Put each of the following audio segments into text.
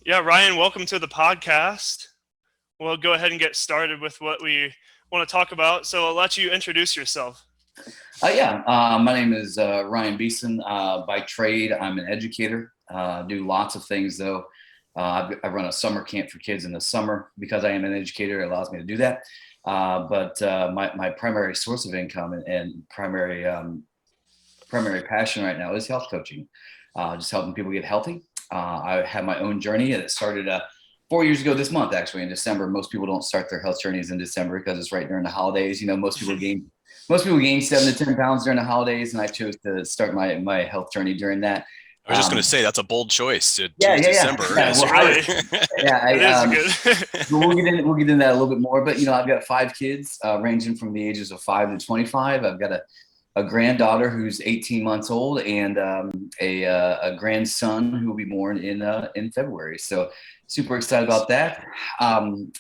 Yeah, Ryan, welcome to the podcast. We'll go ahead and get started with what we want to talk about. So I'll let you introduce yourself. My name is Ryan Beeson. By trade, I'm an educator. Do lots of things though. I run a summer camp for kids in the summer because I am an educator. It allows me to do that. My primary source of income and primary passion right now is health coaching, just helping people get healthy. I had my own journey, and it started 4 years ago this month, actually in December. Most people don't start their health journeys in December because it's right during the holidays. Most people gain 7 to 10 pounds during the holidays, and I chose to start my health journey during that. I was just going to say that's a bold choice to Yeah, choose yeah, yeah. December. Yeah, well, Really, I, it is but good. we'll get into that a little bit more. But I've got 5 kids, ranging from the ages of 5 to 25. I've got a granddaughter who's 18 months old, and a grandson who will be born in February. So super excited about that.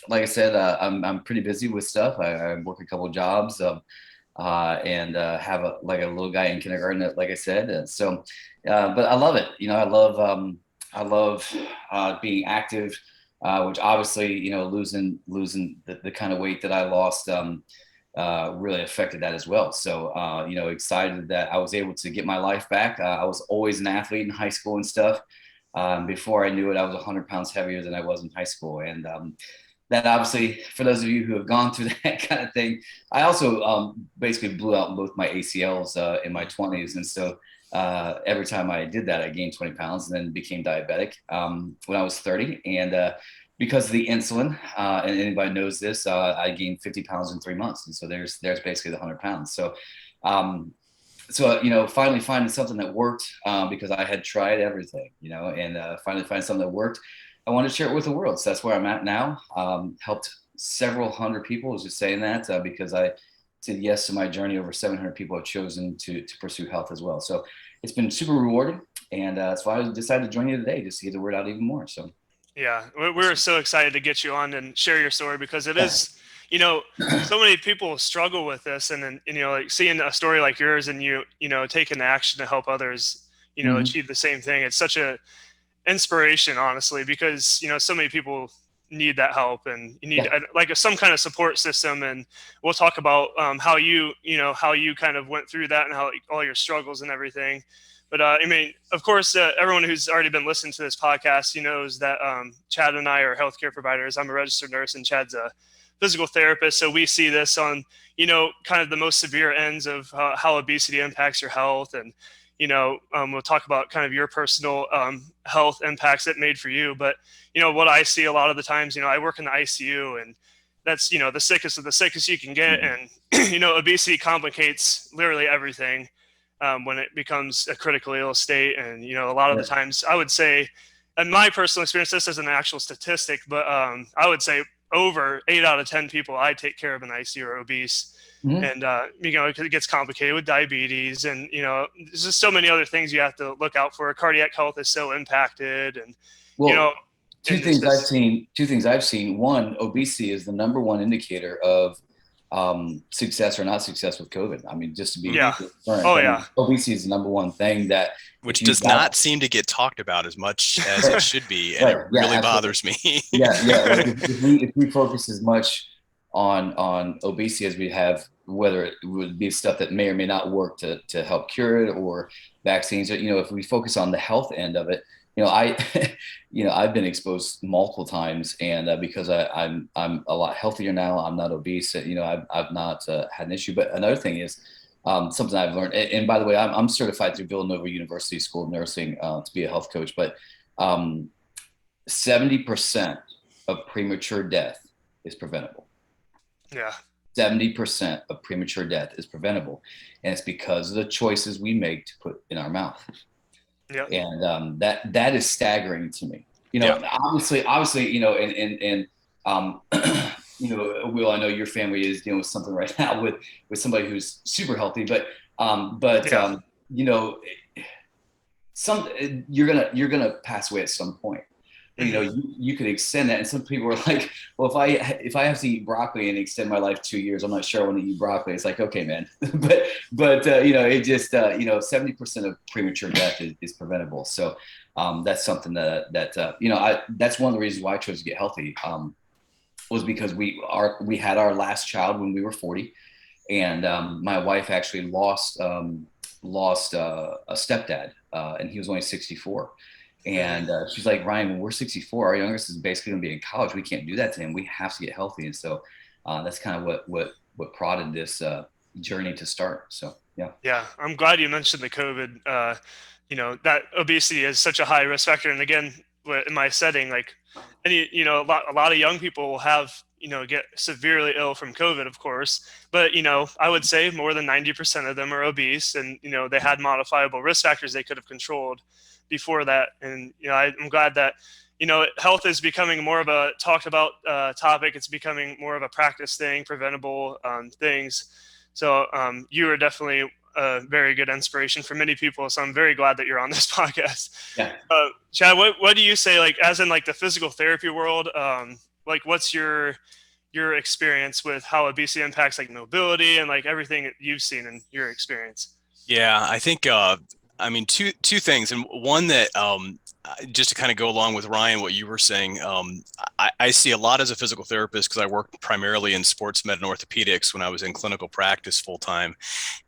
Like I said, I'm pretty busy with stuff. I work a couple of jobs. And have a little guy in kindergarten, like I said. But I love it. I love being active, which obviously, losing the kind of weight that I lost really affected that as well. So, excited that I was able to get my life back. I was always an athlete in high school and stuff. Before I knew it, I was 100 pounds heavier than I was in high school. And that obviously, for those of you who have gone through that kind of thing, I also basically blew out both my ACLs in my 20s. And so every time I did that, I gained 20 pounds and then became diabetic when I was 30. And because of the insulin, and anybody knows this, I gained 50 pounds in 3 months. And so there's basically the 100 pounds. Finally finding something that worked, because I had tried everything, and finally finding something that worked. I wanted to share it with the world. So that's where I'm at now. Helped several hundred people. I was just saying that because I said yes to my journey. Over 700 people have chosen to pursue health as well. So it's been super rewarding. And that's why I decided to join you today, just to get the word out even more. So Yeah, we're so excited to get you on and share your story because it is, so many people struggle with this, and then like seeing a story like yours and taking action to help others, Mhm. achieve the same thing. It's such a inspiration, honestly, because so many people need that help, and you need Yeah. some kind of support system. And we'll talk about how you kind of went through that and how all your struggles and everything. But I mean, of course, everyone who's already been listening to this podcast, knows that Chad and I are healthcare providers. I'm a registered nurse, and Chad's a physical therapist. So we see this on kind of the most severe ends of how obesity impacts your health. And we'll talk about kind of your personal health impacts it made for you. But, what I see a lot of the times, I work in the ICU, and that's, the sickest of the sickest you can get. Mhm. And, obesity complicates literally everything when it becomes a critically ill state. And, a lot of the Yeah. times I would say, in my personal experience, this is an actual statistic, but I would say over 8 out of 10 people I take care of in the ICU are obese. Mhm. And it gets complicated with diabetes, and there's just so many other things you have to look out for. Cardiac health is so impacted, and you know Well, two and it's things I've just seen. Two things I've seen. One, obesity is the number one indicator of success or not success with COVID. I mean, just to be yeah. frank, Oh I yeah. mean, obesity is the number one thing that if Which you've does got not seem to get talked about as much as it should be, and right, it yeah, really absolutely. bothers me. Yeah, yeah. Like if we focus as much on obesity as we have, whether it would be stuff that may or may not work to help cure it, or vaccines, or if we focus on the health end of it, I I've been exposed multiple times, and because I'm a lot healthier now, I'm not obese. I've not had an issue. But another thing is. Something I've learned, and by the way, I'm certified through Villanova University School of Nursing to be a health coach. But 70% of premature death is preventable. Yeah. 70% of premature death is preventable. And it's because of the choices we make to put in our mouth. Yeah. And that is staggering to me. Yeah. Obviously, and Will, I know your family is dealing with something right now with somebody who's super healthy, but Yeah. you know, some you're gonna pass away at some point. you know, you could extend that. And some people are like, well, if I have to eat broccoli and extend my life 2 years, I'm not sure I want to eat broccoli. It's like, okay, man. but you know, it just, you know, 70% of premature death is preventable. So that's something that you know, that's one of the reasons why I chose to get healthy, was because we had our last child when we were 40. And my wife actually lost a stepdad, and he was only 64. And she's like, Ryan, when we're 64, our youngest is basically going to be in college. We can't do that to him. We have to get healthy. And so that's kind of what prodded this journey to start. So yeah. Yeah, I'm glad you mentioned the COVID. You know, that obesity is such a high risk factor, and again, in my setting, like any, you know, a lot of young people will have, you know, get severely ill from COVID, of course, but you know, I would say more than 90% of them are obese, and you know, they had modifiable risk factors they could have controlled before that. And you know, I'm glad that, you know, health is becoming more of a talked about topic. It's becoming more of a practice thing, preventable things. So you are definitely a very good inspiration for many people. So I'm very glad that you're on this podcast. Yeah. Chad, what do you say, like, as in like the physical therapy world, like what's your experience with how obesity impacts like mobility and like everything that you've seen in your experience? Yeah, I think I mean two things, and one that just to kind of go along with Ryan, what you were saying, I see a lot as a physical therapist because I worked primarily in sports med and orthopedics when I was in clinical practice full time,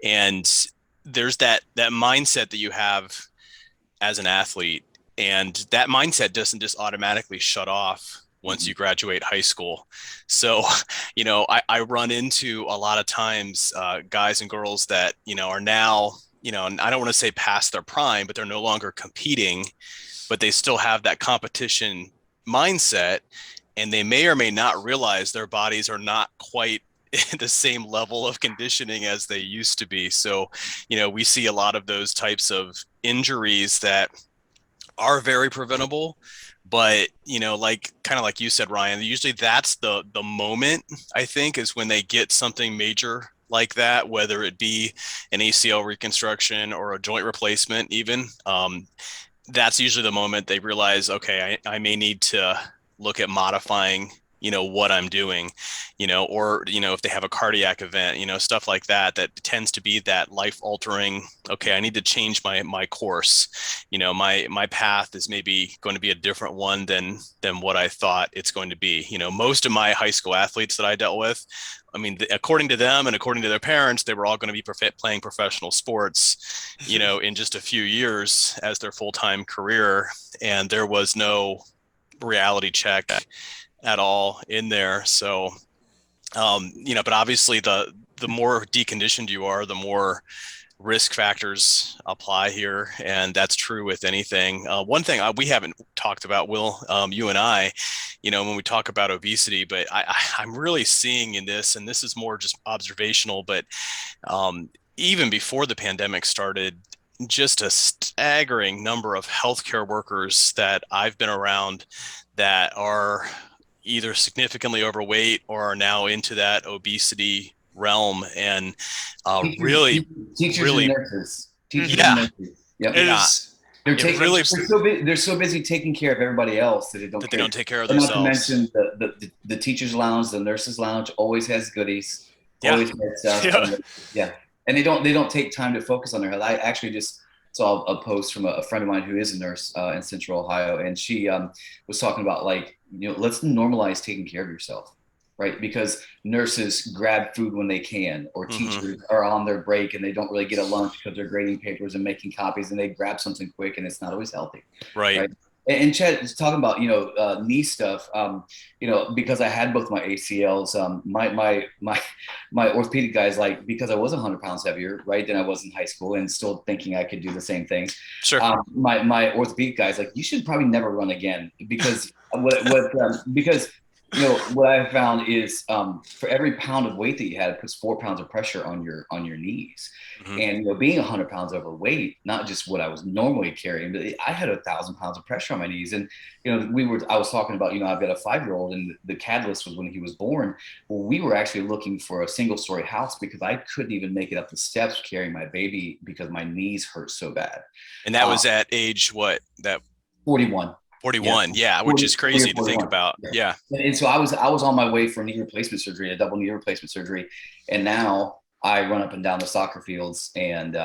and there's that mindset that you have as an athlete, and that mindset doesn't just automatically shut off once you graduate high school. So, you know, I run into a lot of times guys and girls that, you know, are now, you know, I don't want to say past their prime, but they're no longer competing, but they still have that competition mindset, and they may or may not realize their bodies are not quite the same level of conditioning as they used to be. So, you know, we see a lot of those types of injuries that are very preventable, but you know, like kind of like you said, Ryan, usually that's the moment, I think, is when they get something major like that, whether it be an ACL reconstruction or a joint replacement even. That's usually the moment they realize, okay, I may need to look at modifying, you know, what I'm doing, you know, or, you know, if they have a cardiac event, you know, stuff like that, that tends to be that life altering, okay, I need to change my course. You know, my path is maybe going to be a different one than what I thought it's going to be. You know, most of my high school athletes that I dealt with, I mean, according to them and according to their parents, they were all going to be playing professional sports, you know, in just a few years as their full-time career. And there was no reality check at all in there. So, you know, but obviously the more deconditioned you are, the more risk factors apply here. And that's true with anything. One thing we haven't talked about, Will, you and I, you know, when we talk about obesity, but I'm really seeing in this, and this is more just observational, but even before the pandemic started, just a staggering number of healthcare workers that I've been around that are either significantly overweight or are now into that obesity realm, and teachers really, and nurses. Teachers yeah, and nurses. Yep. yeah, They're so busy taking care of everybody else that they don't take care of And not to themselves. mention the teachers lounge, the nurses lounge always has goodies, Yeah. always has stuff. Yeah. Yeah. And they don't take time to focus on their health. I actually just saw a post from a friend of mine who is a nurse in Central Ohio, and she was talking about, like, you know, let's normalize taking care of yourself, right? Because nurses grab food when they can, or teachers are on their break and they don't really get a lunch because they're grading papers and making copies, and they grab something quick, and it's not always healthy, Right. And Chad is talking about, you know, knee stuff. You know, because I had both my ACLs. My orthopedic guys, like, because I was 100 pounds heavier, right, than I was in high school, and still thinking I could do the same things. Sure. My orthopedic guys, like, you should probably never run again, because because you know what I found is, for every pound of weight that you had, it puts 4 pounds of pressure on your knees. And, you know, being 100 pounds overweight, not just what I was normally carrying, but I had 1,000 pounds of pressure on my knees. And, you know, I was talking about, you know, I've got a 5-year-old, and the catalyst was when he was born. Well, we were actually looking for a single story house because I couldn't even make it up the steps carrying my baby because my knees hurt so bad. And that was at age what? That 41. 41. Yeah. 40, Which is 40 crazy or to think 41. about. Yeah. And so I was on my way for knee replacement surgery, a double knee replacement surgery. And now I run up and down the soccer fields and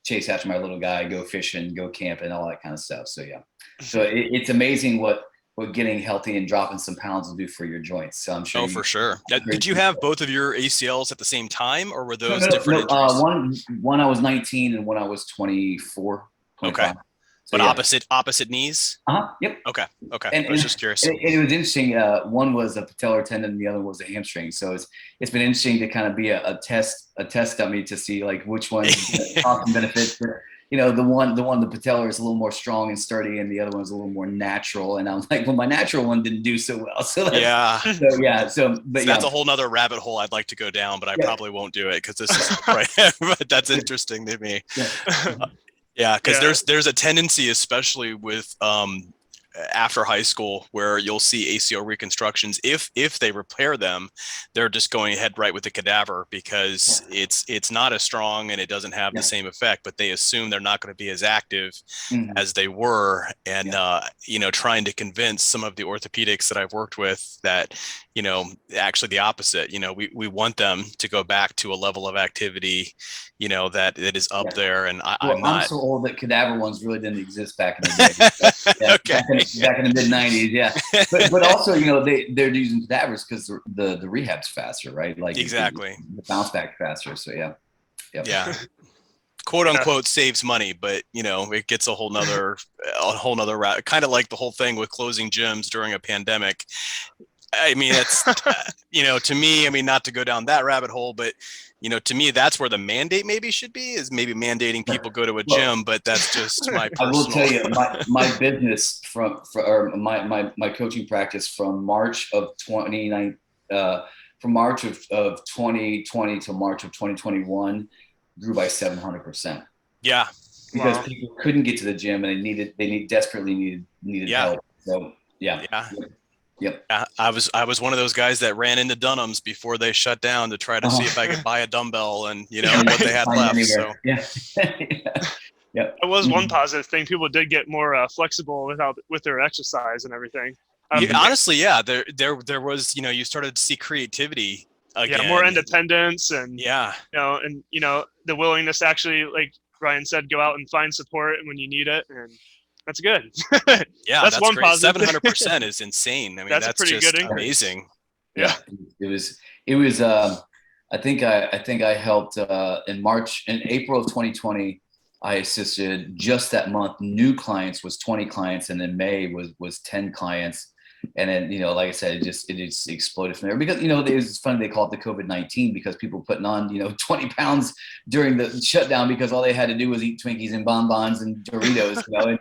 chase after my little guy, go fishing, go camping, all that kind of stuff. So yeah. So it's amazing what getting healthy and dropping some pounds will do for your joints. So I'm sure. Oh, for sure. Did you have both of your ACLs at the same time, or were those No, different injuries? One I was 19 and one I was 24, 25. Okay. So But yeah. opposite knees? Yep. Okay. And I was just curious. it was interesting. One was a patellar tendon, and the other was a hamstring. So it's been interesting to kind of be a test dummy to see like which one cost and benefits. The patellar is a little more strong and sturdy, and the other one's a little more natural. And I'm like, well, my natural one didn't do so well. So that's a whole nother rabbit hole I'd like to go down, but I probably won't do it because this is right. But that's interesting to me. Yeah, because there's a tendency, especially with after high school, where you'll see ACL reconstructions. If they repair them, they're just going ahead right with the cadaver because it's not as strong and it doesn't have the same effect. But they assume they're not going to be as active as they were, and trying to convince some of the orthopedics that I've worked with that actually the opposite. We want them to go back to a level of activity that is up there, and I'm so old that cadaver ones really didn't exist back in the day. Okay. Back in the mid 90s, but also they're using cadavers because the rehab's faster, right? Like exactly the bounce back faster. So yeah. Quote unquote saves money, but it gets a whole nother route. Kind of like the whole thing with closing gyms during a pandemic. I mean, it's to me, I mean, not to go down that rabbit hole, but to me, that's where the mandate maybe should be, is maybe mandating people go to a gym, but that's just my personal. I will tell you, my business from my coaching practice from March of 2020 to March of 2021 grew by 700%. Yeah. Because people couldn't get to the gym and they desperately needed help. So yeah. Yep. I was one of those guys that ran into Dunham's before they shut down to try to see if I could buy a dumbbell and what they had left. So yeah. That was one positive thing. People did get more flexible with their exercise and everything. Honestly, yeah. There was you started to see creativity again. Yeah, more independence and the willingness to actually, like Ryan said, go out and find support when you need it, and that's good. Yeah, that's one great. Positive. 700% is insane. I mean, that's pretty just good amazing. Yeah, it was. I think I helped in April of 2020. I assisted just that month. New clients was 20 clients, and in May was 10 clients. And then, like I said, it just exploded from there because, it's funny. They call it the COVID-19 because people putting on, 20 pounds during the shutdown because all they had to do was eat Twinkies and bonbons and Doritos, and,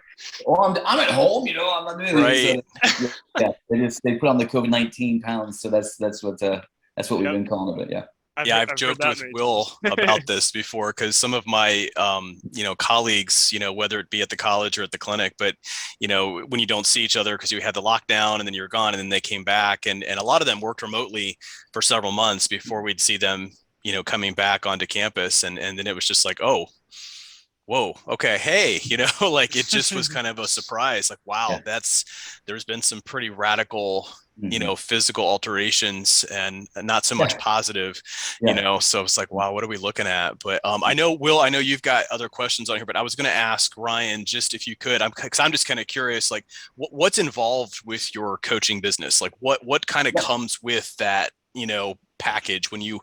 I'm at home, I'm not doing anything. So, they put on the COVID-19 pounds. So that's what we've been calling it. Yeah. I've joked with Will about this before because some of my, colleagues, whether it be at the college or at the clinic, but, when you don't see each other because you had the lockdown and then you're gone and then they came back and a lot of them worked remotely for several months before we'd see them, coming back onto campus. And then it was just like, oh, whoa, okay, hey, like it just was kind of a surprise. Like, wow, there's been some pretty radical physical alterations and not so much positive, so it's like, wow, what are we looking at? But I know, Will, I know you've got other questions on here, but I was going to ask Ryan, just if you could, because I'm just kind of curious, like what's involved with your coaching business? Like what kind of comes with that, package when you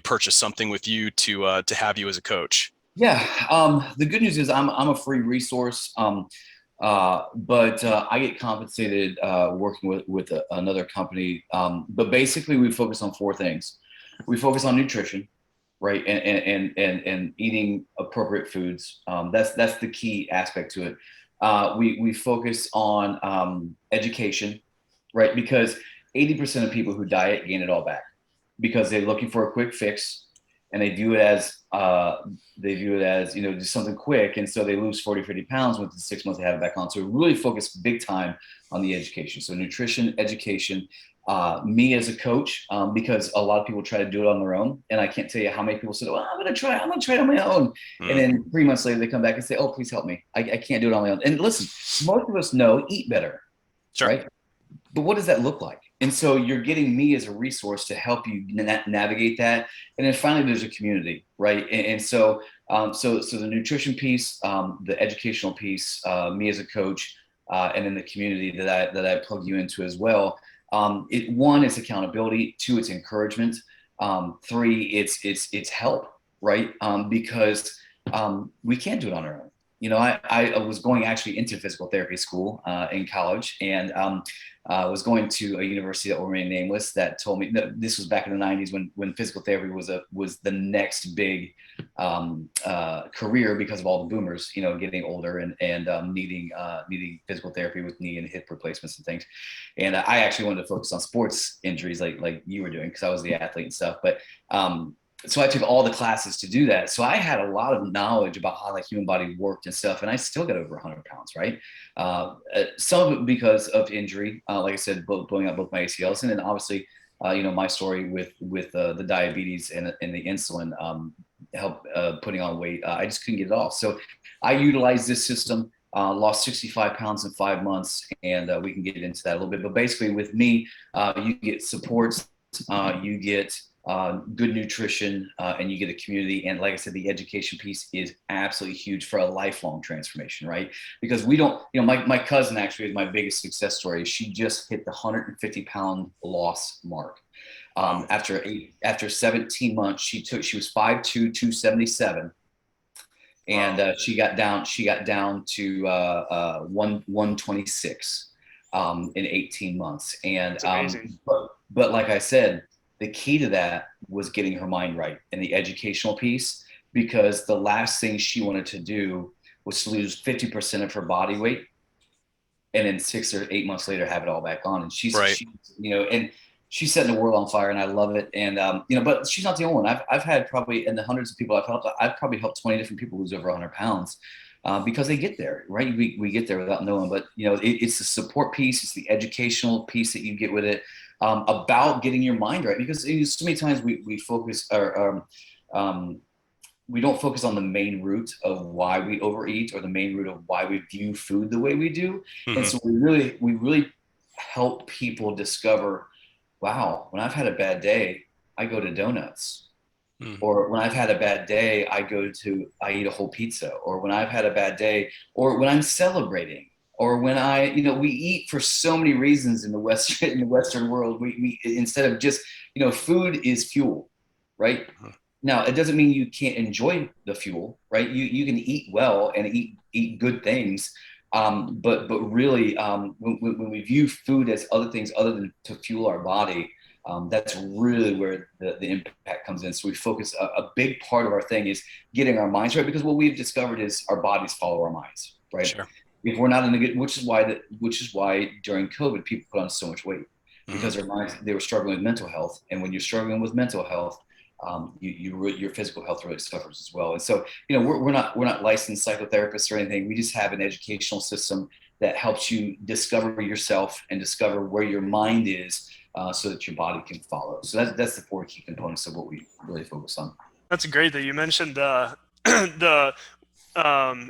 purchase something with you to have you as a coach? Yeah. The good news is I'm a free resource. But I get compensated working with another company. But basically, we focus on four things. We focus on nutrition, right, and eating appropriate foods. That's the key aspect to it. We focus on education, right, because 80% of people who diet gain it all back because they're looking for a quick fix. And they view it as just something quick. And so they lose 40, 50 pounds within 6 months they have it back on. So we really focus big time on the education. So nutrition, education, me as a coach, because a lot of people try to do it on their own. And I can't tell you how many people said, well, I'm going to try it on my own. And then 3 months later, they come back and say, oh, please help me. I can't do it on my own. And listen, most of us know, eat better. Sure. right? But what does that look like? And so you're getting me as a resource to help you navigate that. And then finally, there's a community, right? And so, so the nutrition piece, the educational piece, me as a coach, and then the community that I plug you into as well. One is accountability. Two, it's encouragement. Three, it's help, right? Because we can't do it on our own. You know, I was going actually into physical therapy school in college, and was going to a university that will remain nameless that told me that this was back in the 90s when physical therapy was the next big career because of all the boomers, you know, getting older and needing physical therapy with knee and hip replacements and things. And I actually wanted to focus on sports injuries like you were doing because I was the athlete and stuff. But so I took all the classes to do that. So I had a lot of knowledge about how the human body worked and stuff. And I still got over 100 pounds, right? Some of it because of injury, like I said, blowing out both my ACLs. And then obviously, you know, my story with the diabetes and the insulin help putting on weight. I just couldn't get it off. So I utilized this system, lost 65 pounds in 5 months. And we can get into that a little bit. But basically with me, you get supports, you get good nutrition, and you get a community. And like I said, the education piece is absolutely huge for a lifelong transformation, right? Because we don't, you know, my cousin actually is my biggest success story. She just hit the 150-pound loss mark. After 17 months, she was 5'2", 277. And she got down to 126 in 18 months. And but like I said, the key to that was getting her mind right and the educational piece, because the last thing she wanted to do was to lose 50% of her body weight and then 6 or 8 months later have it all back on. And she's, you know, and she's setting the world on fire, and I love it. And, you know, but she's not the only one. I've had probably, in the hundreds of people I've probably helped 20 different people lose over 100 pounds. Because they get there, right? We get there without knowing, but you know, it's the support piece, it's the educational piece that you get with it, about getting your mind right. Because so many times we focus, or we don't focus on the main root of why we overeat, or the main root of why we view food the way we do. Mm-hmm. And so we really help people discover, wow, when I've had a bad day, I go to donuts. Or when I've had a bad day, I eat a whole pizza. Or when I've had a bad day, or when I'm celebrating, or when we eat for so many reasons in the Western world. We instead of just, you know, food is fuel, right? Now, it doesn't mean you can't enjoy the fuel, right? You can eat well and eat good things. But really, when we view food as other things other than to fuel our body, that's really where the impact comes in. So we focus, a big part of our thing is getting our minds right, because what we've discovered is our bodies follow our minds, right? Sure. If we're not in the good, which is why during COVID, people put on so much weight, because their minds, they were struggling with mental health. And when you're struggling with mental health, your physical health really suffers as well. And so, you know, we're not licensed psychotherapists or anything. We just have an educational system that helps you discover yourself and discover where your mind is, so that your body can follow. So that's the 4 key components of what we really focus on. That's great that you mentioned the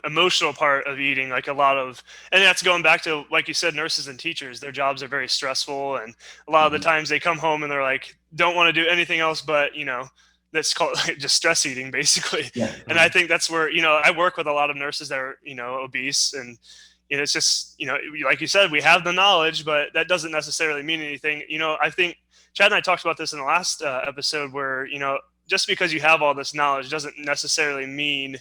emotional part of eating. Like a lot of, and that's going back to, like you said, nurses and teachers, their jobs are very stressful. And a lot of the times they come home and they're like, don't want to do anything else, but, you know, that's called like just stress eating basically. Yeah. And I think that's where, you know, I work with a lot of nurses that are, you know, obese, and you know, it's just, you know, like you said, we have the knowledge, but that doesn't necessarily mean anything. You know, I think Chad and I talked about this in the last episode, where, you know, just because you have all this knowledge doesn't necessarily mean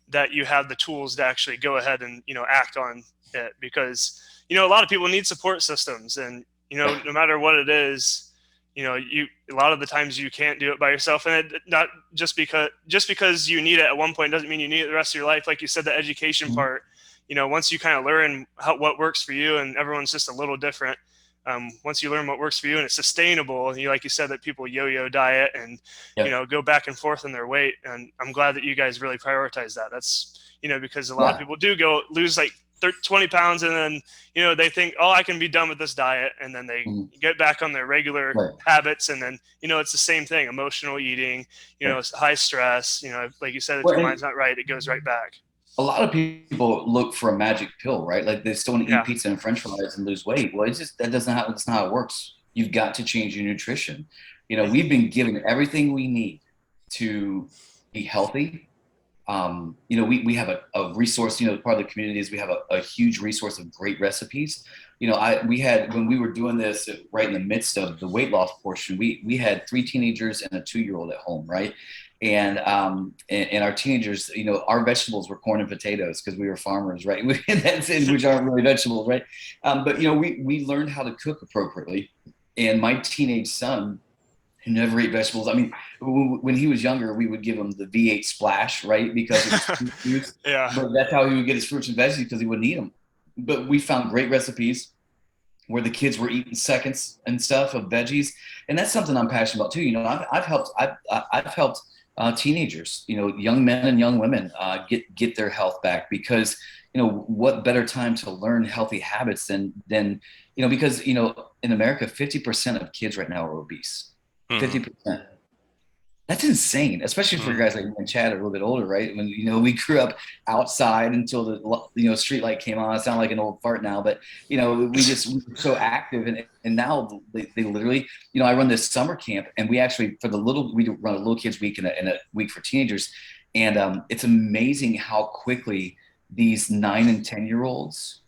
that you have the tools to actually go ahead and, you know, act on it. Because, you know, a lot of people need support systems, and, you know, no matter what it is, you know, a lot of the times you can't do it by yourself. And not just because you need it at one point doesn't mean you need it the rest of your life. Like you said, the education part, you know, once you kind of learn what works for you, and everyone's just a little different. Once you learn what works for you and it's sustainable, and like you said, that people yo-yo diet and, you know, go back and forth in their weight. And I'm glad that you guys really prioritize that. That's, you know, because a lot of people do go lose like 20 pounds, and then, you know, they think, oh, I can be done with this diet. And then they get back on their regular habits. And then, you know, it's the same thing, emotional eating, you know, high stress, you know, like you said, if your mind's not right, it goes right back. a lot of people look for a magic pill, right? Like they still want to eat Yeah. pizza and French fries and lose weight. Well, it's just that's not how it works. You've got to change your nutrition. You know, Mhm. we've been given everything we need to be healthy. You know, we have a resource, you know, part of the community is we have a huge resource of great recipes. You know, we had, when we were doing this right in the midst of the weight loss portion, we had 3 teenagers and a 2-year-old at home, right? And our teenagers, you know, our vegetables were corn and potatoes because we were farmers, right? That's it, which aren't really vegetables, right? But you know, we learned how to cook appropriately. And my teenage son, who never ate vegetables. I mean, when he was younger, we would give him the V8 splash, right? Because it was fruit juice. Yeah. But that's how he would get his fruits and veggies because he wouldn't eat them. But we found great recipes where the kids were eating seconds and stuff of veggies, and that's something I'm passionate about too. You know, I've helped teenagers, you know, young men and young women get their health back because you know what better time to learn healthy habits than you know, because you know in America 50% of kids right now are obese. Mm-hmm. 50%. That's insane, especially for Mm-hmm. guys like me and Chad are a little bit older, right? When you know we grew up outside until the you know street light came on. I sound like an old fart now, but you know we were so active, and now they literally, you know, I run this summer camp, and we actually for the little we run a little kids week and a week for teenagers, and it's amazing how quickly these 9 and 10-year-olds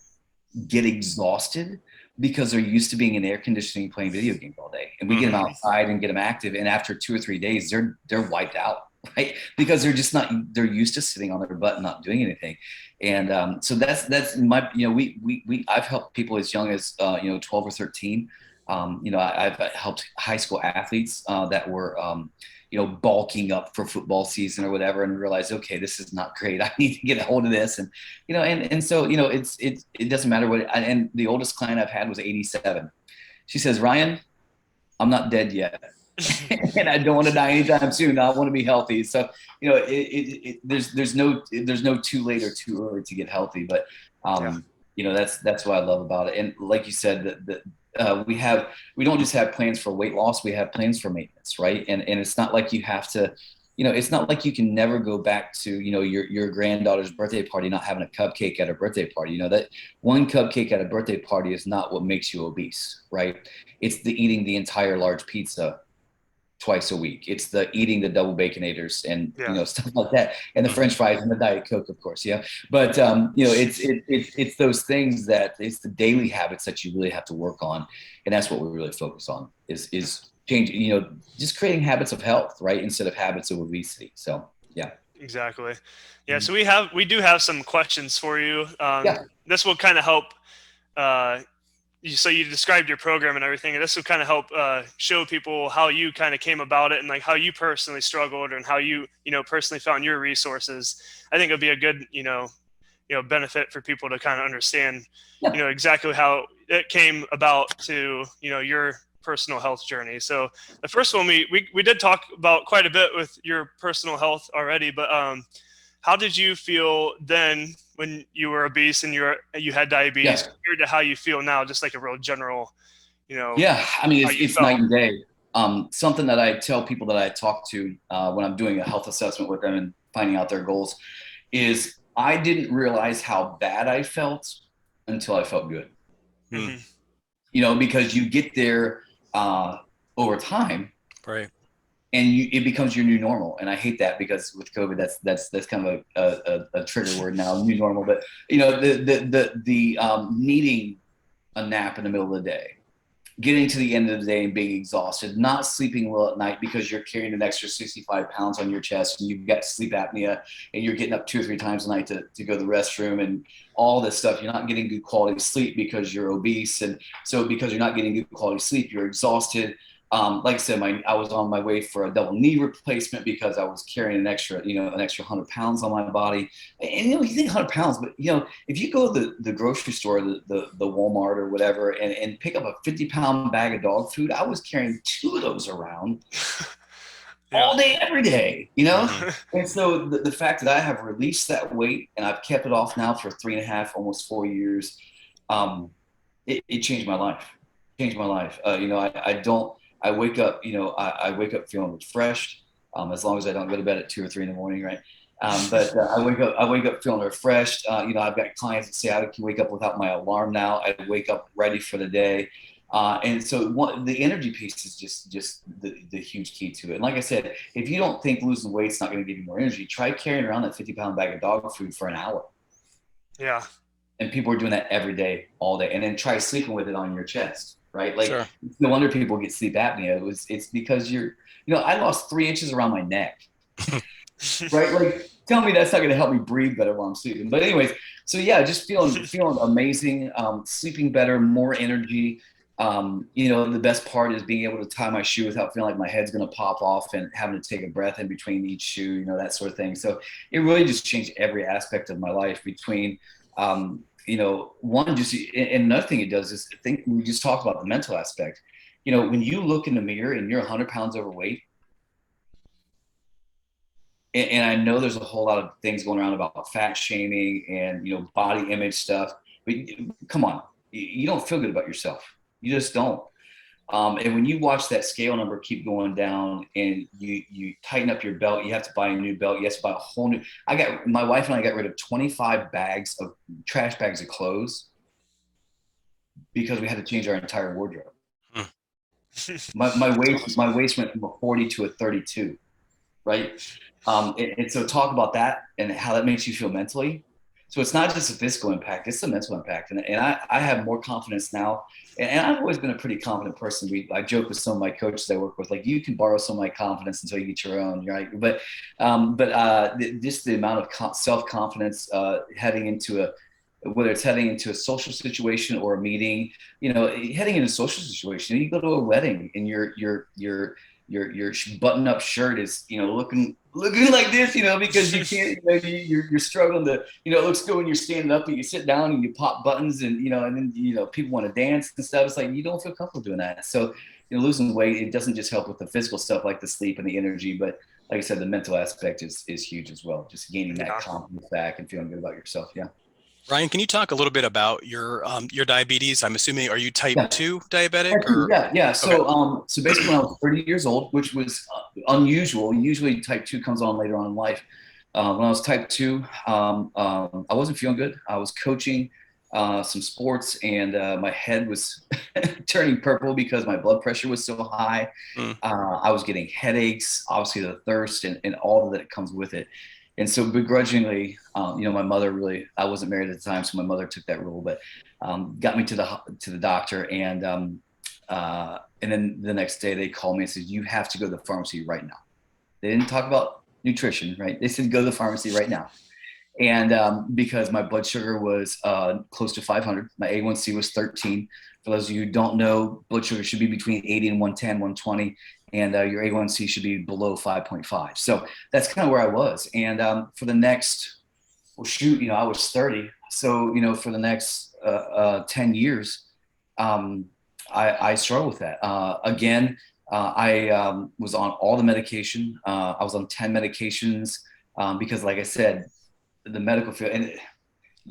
get exhausted because they're used to being in air conditioning playing video games all day, and we get them Mm-hmm. outside and get them active, and after 2 or 3 days they're wiped out, right? Because they're just not, they're used to sitting on their butt and not doing anything. And so that's my, you know, we I've helped people as young as you know 12 or 13. You know, I've helped high school athletes that were you know, bulking up for football season or whatever, and realize, okay, this is not great. I need to get a hold of this. And, you know, and so, you know, it doesn't matter what, and the oldest client I've had was 87. She says, Ryan, I'm not dead yet. And I don't want to die anytime soon. I want to be healthy. So, you know, there's no too late or too early to get healthy, but, Yeah. you know, that's what I love about it. And like you said, that we don't just have plans for weight loss, we have plans for maintenance, right? And it's not like you have to, you know, it's not like you can never go back to, you know, your granddaughter's birthday party not having a cupcake at her birthday party. You know, that one cupcake at a birthday party is not what makes you obese, right? It's the eating the entire large pizza twice a week. It's the eating the double baconators and you Yeah. know stuff like that, and the Mm-hmm. French fries and the Diet Coke, of course. Yeah, but you know, it's those things that it's the daily habits that you really have to work on, and that's what we really focus on is changing. You know, just creating habits of health, right, instead of habits of obesity. So yeah, Exactly. Yeah. So we do have some questions for you. yeah, This will kind of help. Uh, so you described your program and everything, and this will kind of help show people how you kind of came about it and like how you personally struggled and how you know personally found your resources. I think it'll be a good benefit for people to kind of understand yeah, exactly how it came about to your personal health journey. So the first one we did talk about quite a bit with your personal health already, but how did you feel then when you were obese and you had diabetes yeah. compared to how you feel now, just like a real general, Yeah, I mean, how you it's night felt? and day. Something that I tell people that I talk to when I'm doing a health assessment with them and finding out their goals is I didn't realize how bad I felt until I felt good. Mm. Hmm. You know, because you get there uh, over time, Right. and it becomes your new normal. And I hate that because with COVID, that's kind of a trigger word now, new normal. But you know, the needing a nap in the middle of the day, getting to the end of the day and being exhausted, not sleeping well at night because you're carrying an extra 65 pounds on your chest and you've got sleep apnea and you're getting up 2 or 3 times a night to go to the restroom and all this stuff. You're not getting good quality sleep because you're obese. And so because you're not getting good quality sleep, you're exhausted. Like I said, I was on my way for a double knee replacement because I was carrying an extra 100 pounds on my body. And you know, you think 100 pounds, but you know, if you go to the grocery store, the Walmart or whatever, and pick up a 50-pound bag of dog food, I was carrying 2 of those around Yeah. all day, every day, you know? Mm-hmm. And so the fact that I have released that weight and I've kept it off now for 3.5, almost 4 years, um, it changed my life. Changed my life. You know, I don't. I wake up. You know, I wake up feeling refreshed. As long as I don't go to bed at 2 or 3 in the morning, right? But I wake up feeling refreshed. I've got clients that say I can wake up without my alarm now. I wake up ready for the day. And so the energy piece is just the huge key to it. And like I said, if you don't think losing weight's not going to give you more energy, try carrying around that 50-pound bag of dog food for an hour. Yeah. And people are doing that every day, all day. And then try sleeping with it on your chest, right? Like, Sure. no wonder people get sleep apnea. It's because I lost 3 inches around my neck, right? Like, tell me that's not going to help me breathe better while I'm sleeping. But anyways, so yeah, just feeling amazing, sleeping better, more energy. The best part is being able to tie my shoe without feeling like my head's going to pop off and having to take a breath in between each shoe, that sort of thing. So it really just changed every aspect of my life between, one, just, and another thing it does is, I think we just talked about the mental aspect. When you look in the mirror and you're 100 pounds overweight, and I know there's a whole lot of things going around about fat shaming and body image stuff, but come on, you don't feel good about yourself. You just don't. And when you watch that scale number keep going down and you tighten up your belt, you have to buy a new belt. You have to buy a whole new. My wife and I got rid of 25 trash bags of clothes because we had to change our entire wardrobe. My waist went from a 40 to a 32, right? And so talk about that and how that makes you feel mentally. So it's not just a physical impact, it's the mental impact. And I have more confidence now. And I've always been a pretty confident person. I joke with some of my coaches I work with, like, you can borrow some of my confidence until you get your own, right? But just the amount of self-confidence heading into whether it's heading into a social situation or a meeting, heading into a social situation, you go to a wedding and your button-up shirt is looking like this, because you can't, you're struggling to, it looks good when you're standing up and you sit down and you pop buttons and and then people want to dance and stuff. It's like you don't feel comfortable doing that. So losing weight, it doesn't just help with the physical stuff like the sleep and the energy, but like I said, the mental aspect is huge as well. Just gaining that confidence back and feeling good about yourself. Yeah. Ryan, can you talk a little bit about your diabetes? I'm assuming, are you type 2 diabetic? Type 2, Or yeah. So okay. so basically when I was 30 years old, which was unusual. Usually type 2 comes on later on in life. When I was type 2, I wasn't feeling good. I was coaching some sports and my head was turning purple because my blood pressure was so high. Mm. I was getting headaches, obviously the thirst and all that comes with it. And so begrudgingly, my mother I wasn't married at the time, so my mother took that role, but got me to the doctor. And then the next day they called me and said, you have to go to the pharmacy right now. They didn't talk about nutrition, right? They said, go to the pharmacy right now. And because my blood sugar was close to 500, my A1C was 13. For those of you who don't know, blood sugar should be between 80 and 110, 120, and your A1C should be below 5.5. So that's kind of where I was. And for the next, I was 30. So, for the next 10 years, I struggled with that. Again, I was on all the medication. I was on 10 medications because, like I said, the medical field, and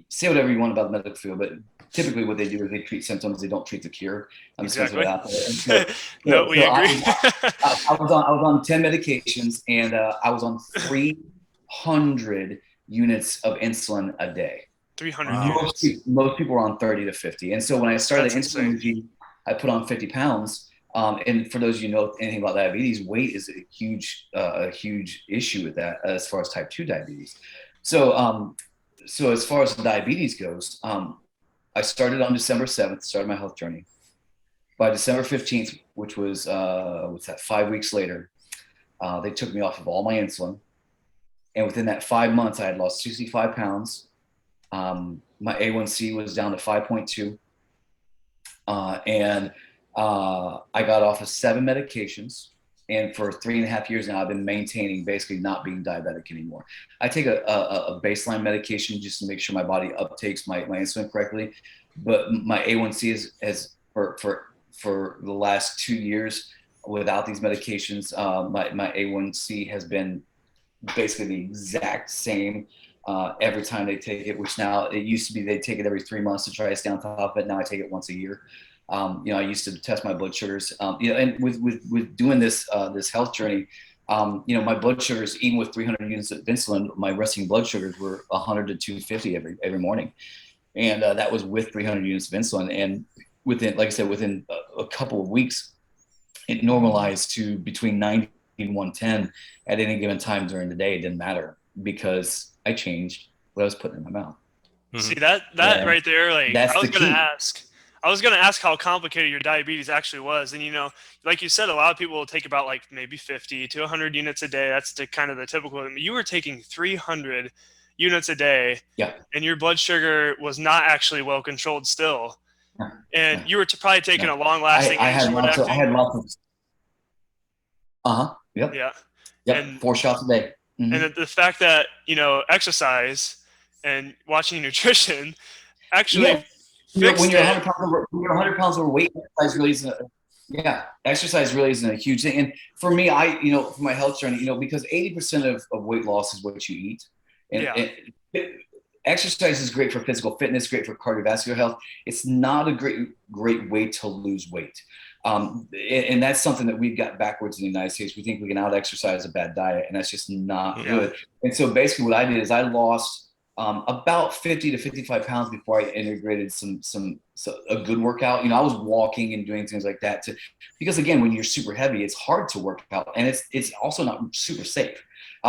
say whatever you want about the medical field, but typically what they do is they treat symptoms, they don't treat the cure. Exactly. We agree. I was on 10 medications and I was on 300 units of insulin a day. 300 units. Most people are on 30 to 50. And so when I started the insulin regime, I put on 50 pounds. And for those of you who know anything about diabetes, weight is a huge issue with that as far as type 2 diabetes. So as far as diabetes goes, I started on December 7th, started my health journey. By December 15th, which was 5 weeks later, they took me off of all my insulin. And within that 5 months, I had lost 65 pounds. My A1C was down to 5.2. And I got off of 7 medications. And for 3.5 years now, I've been maintaining basically not being diabetic anymore. I take a baseline medication just to make sure my body uptakes my insulin correctly. But my A1C has for the last 2 years, without these medications, my A1C has been basically the exact same every time they take it, which now it used to be they take it every 3 months to try to stay on top of it. Now I take it once a year. I used to test my blood sugars, and with doing this health journey, My blood sugars, even with 300 units of insulin, my resting blood sugars were 100 to 250 every morning. And that was with 300 units of insulin. And within, like I said, within a couple of weeks, it normalized to between 90 and 110 at any given time during the day. It didn't matter because I changed what I was putting in my mouth. See that right there, like that's the key. I was gonna ask how complicated your diabetes actually was, and like you said, a lot of people will take about like maybe 50 to 100 units a day. That's the kind of the typical. You were taking 300 units a day, Yeah, and your blood sugar was not actually well controlled still, yeah, and yeah, you were probably taking yeah. a long lasting I had short lots of, I acting. had lots of, yep, Yeah, yep, and 4 shots a day. Mm-hmm. the fact that exercise and watching nutrition actually Yeah, when fixed you're it. 100 pounds over, when you're 100 pounds overweight, exercise really isn't. Exercise really isn't a huge thing. And for me, for my health journey, because 80% of weight loss is what you eat, and, Yeah, and exercise is great for physical fitness, great for cardiovascular health. It's not a great way to lose weight. And that's something that we've got backwards in the United States. We think we can out exercise a bad diet, and that's just not yeah, good. And so basically, what I did is I lost about 50 to 55 pounds before I integrated a good workout. I was walking and doing things like that because again, when you're super heavy, it's hard to work out, and it's also not super safe.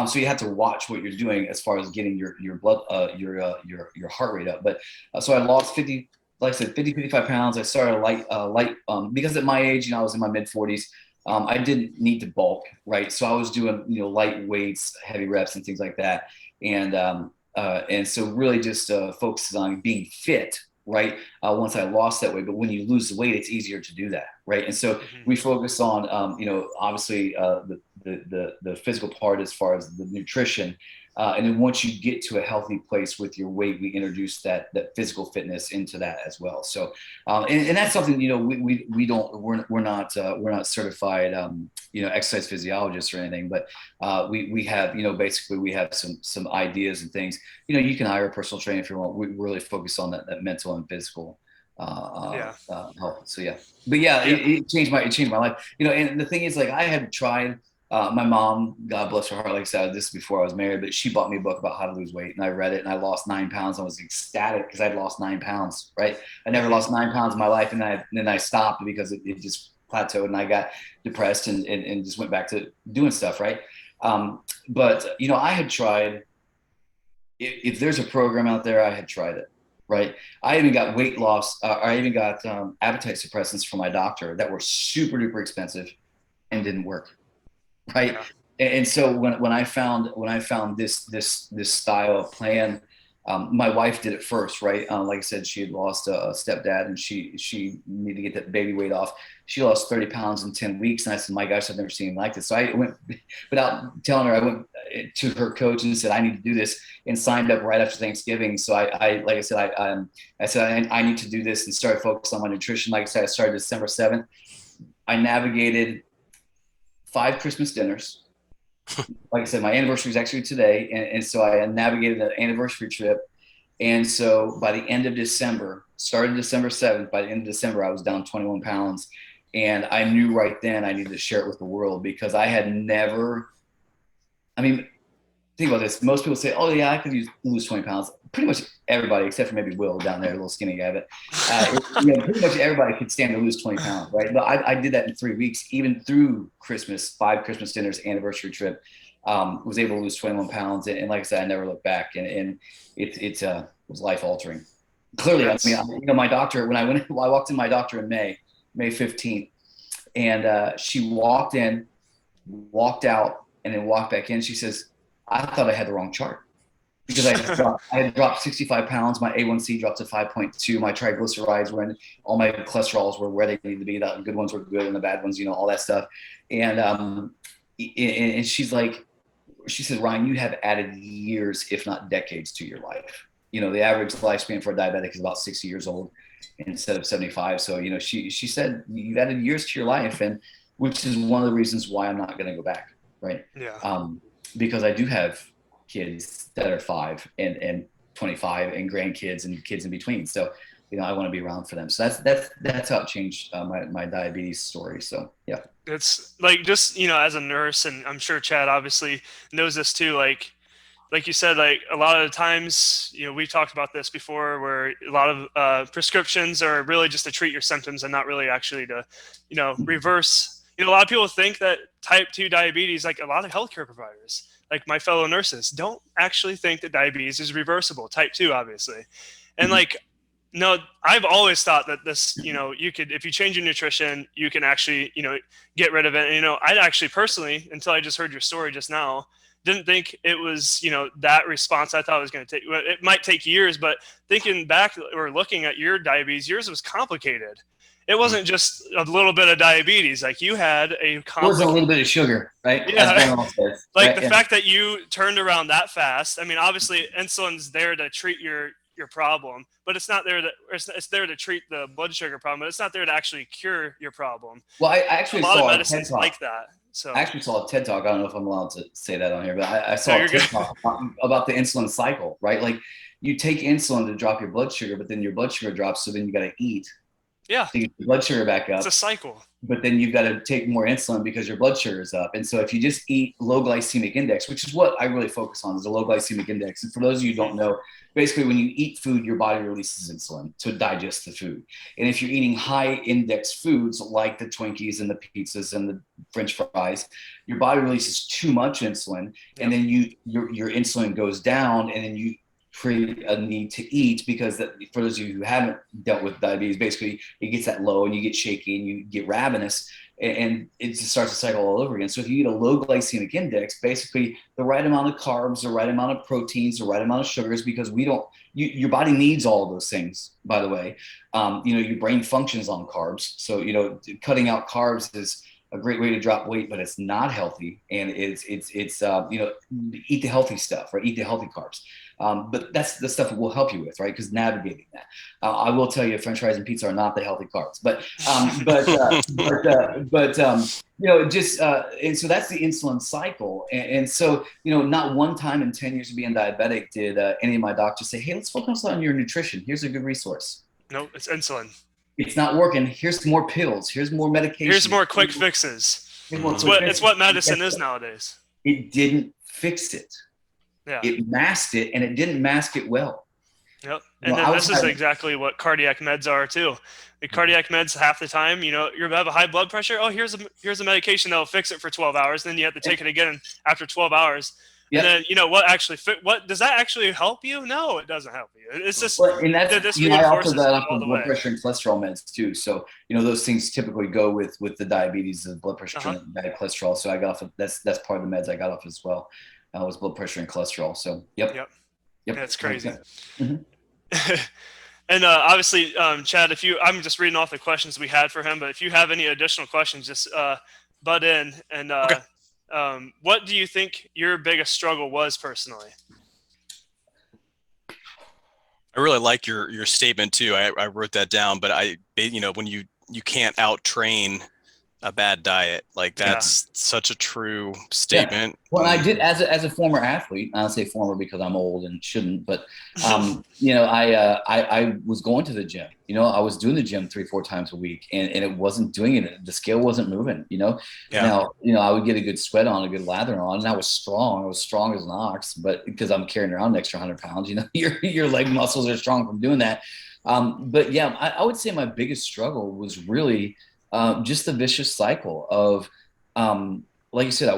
So you have to watch what you're doing as far as getting your blood, your heart rate up. But so I lost 50, like I said, 50, 55 pounds. I started light, because at my age, I was in my mid 40s. I didn't need to bulk, right? So I was doing, light weights, heavy reps and things like that. And so really just focuses on being fit, right? Once I lost that weight, but when you lose the weight, it's easier to do that, right? And so we focus on, obviously the physical part as far as the nutrition, and then once you get to a healthy place with your weight, we introduce that physical fitness into that as well. So, and that's something we're not certified exercise physiologists or anything, but we have basically we have some ideas and things. You can hire a personal trainer if you want. We really focus on that mental and physical health. So yeah, but yeah, it changed my life. And the thing is, like, I had tried. My mom, God bless her heart, like I said, this before I was married, but she bought me a book about how to lose weight, and I read it, and I lost 9 pounds. I was ecstatic because I'd lost 9 pounds. Right, I never lost 9 pounds in my life, and then I stopped because it just plateaued, and I got depressed and just went back to doing stuff. Right, but I had tried. If there's a program out there, I had tried it. Right, I even got weight loss. I even got appetite suppressants from my doctor that were super duper expensive and didn't work. Right. yeah. And so when I found this style of plan, my wife did it first, right? Like I said, she had lost a stepdad, and she needed to get that baby weight off. She lost 30 pounds in 10 weeks, and I said, my gosh, I've never seen anything like this. So I went, without telling her, I went to her coach and said, I need to do this, and signed up right after Thanksgiving. So I like I said, I said I need to do this, and started focusing on my nutrition. Like I said, I started December 7th. I navigated 5 Christmas dinners. Like I said, my anniversary is actually today. And so I navigated an anniversary trip. And so by the end of December, started December 7th, by the end of December, I was down 21 pounds. And I knew right then I needed to share it with the world because I had never, I mean, think about this. Most people say, oh, yeah, I could lose 20 pounds. Pretty much everybody, except for maybe Will down there, a little skinny guy, but pretty much everybody could stand to lose 20 pounds, right? But I did that in 3 weeks, even through Christmas, 5 Christmas dinners, anniversary trip, was able to lose 21 pounds. And like I said, I never looked back. And it was life altering. Clearly, That's, I mean, my doctor, I walked in my doctor in May 15th, and she walked in, walked out, and then walked back in. She says, I thought I had the wrong chart because I had dropped 65 pounds. My A1C dropped to 5.2. My triglycerides were in, all my cholesterols were where they needed to be. The good ones were good and the bad ones, all that stuff. And she's like, she said, Ryan, you have added years, if not decades, to your life. The average lifespan for a diabetic is about 60 years old instead of 75. So, she said, you've added years to your life, and which is one of the reasons why I'm not going to go back. Right. yeah. Because I do have kids that are 5 and 25 and grandkids and kids in between. So I want to be around for them. So that's how it changed my diabetes story. So yeah. It's like, just, as a nurse, and I'm sure Chad obviously knows this too, like you said, like a lot of the times, we've talked about this before, where a lot of prescriptions are really just to treat your symptoms and not really actually to, reverse. A lot of people think that type 2 diabetes, like a lot of healthcare providers, like my fellow nurses, don't actually think that diabetes is reversible, type 2, obviously. And like, no, I've always thought that this, you could, if you change your nutrition, you can actually, get rid of it. And, I'd actually personally, until I just heard your story just now, didn't think it was, that response I thought it was going to take. It might take years, but thinking back or looking at your diabetes, yours was complicated. It wasn't just a little bit of diabetes. Like, you had a It was a little bit of sugar, right? Yeah. As Grandma says, like right? the fact that you turned around that fast. I mean, obviously insulin's there to treat your problem, but it's not there to, it's there to treat the blood sugar problem, but it's not there to actually cure your problem. Well, I actually A lot of saw a TED medicines Talk. like that. So I actually saw a TED Talk. I don't know if I'm allowed to say that on here, but I saw a TED Talk about the insulin cycle, right? Like, you take insulin to drop your blood sugar, but then your blood sugar drops, so then you got to eat yeah, to get your blood sugar back up. it's a cycle. But then you've got to take more insulin because your blood sugar is up. And so if you just eat low glycemic index, which is what I really focus on, is a low glycemic index. And for those of you who don't know, basically when you eat food, your body releases insulin to digest the food. And if you're eating high index foods like the Twinkies and the pizzas and the French fries, your body releases too much insulin. And then your insulin goes down, and then you create a need to eat, because for those of you who haven't dealt with diabetes, basically it gets that low and you get shaky and you get ravenous, and it just starts to cycle all over again. So if you eat a low glycemic index, basically the right amount of carbs, the right amount of proteins, the right amount of sugars, because your body needs all of those things, by the way. Your brain functions on carbs. So, cutting out carbs is a great way to drop weight, but it's not healthy. And it's eat the healthy stuff, right? Eat the healthy carbs. But that's the stuff that we'll help you with, right? Because navigating that, I will tell you, French fries and pizza are not the healthy carbs, and so that's the insulin cycle. And so, not one time in 10 years of being diabetic did any of my doctors say, hey, let's focus on your nutrition. Here's a good resource. No, it's insulin. It's not working. Here's more pills. Here's more medication. Here's more quick fixes. It's what medicine is nowadays. It didn't fix it. Yeah. It masked it, and it didn't mask it well. Yep. And then this is exactly what cardiac meds are too. The cardiac meds, half the time, you have a high blood pressure. Oh, here's a medication that'll fix it for 12 hours. Then you have to take it again after 12 hours. Yep. And then, what does that actually help you? No, it doesn't help you. It's just, and that's, I also got off of blood pressure and cholesterol meds too. So, those things typically go with the diabetes, the blood pressure, and bad cholesterol. So I got off of, that's part of the meds I got off as well. Was blood pressure and cholesterol. So, yep. That's crazy. Mm-hmm. And obviously, Chad, I'm just reading off the questions we had for him, but if you have any additional questions, just butt in. And what do you think your biggest struggle was personally? I really like your statement too. I wrote that down, but when you can't out train a bad diet, like that's such a true statement. Yeah. Well, I did as a former athlete. I don't say former because I'm old and shouldn't, but I was going to the gym. I was doing the gym 3-4 times a week, and it wasn't doing it. The scale wasn't moving. Now I would get a good sweat on, a good lather on, and I was strong. I was strong as an ox, but because I'm carrying around an extra 100 pounds, your leg muscles are strong from doing that. But yeah, I would say my biggest struggle was really just the vicious cycle of, like you said, I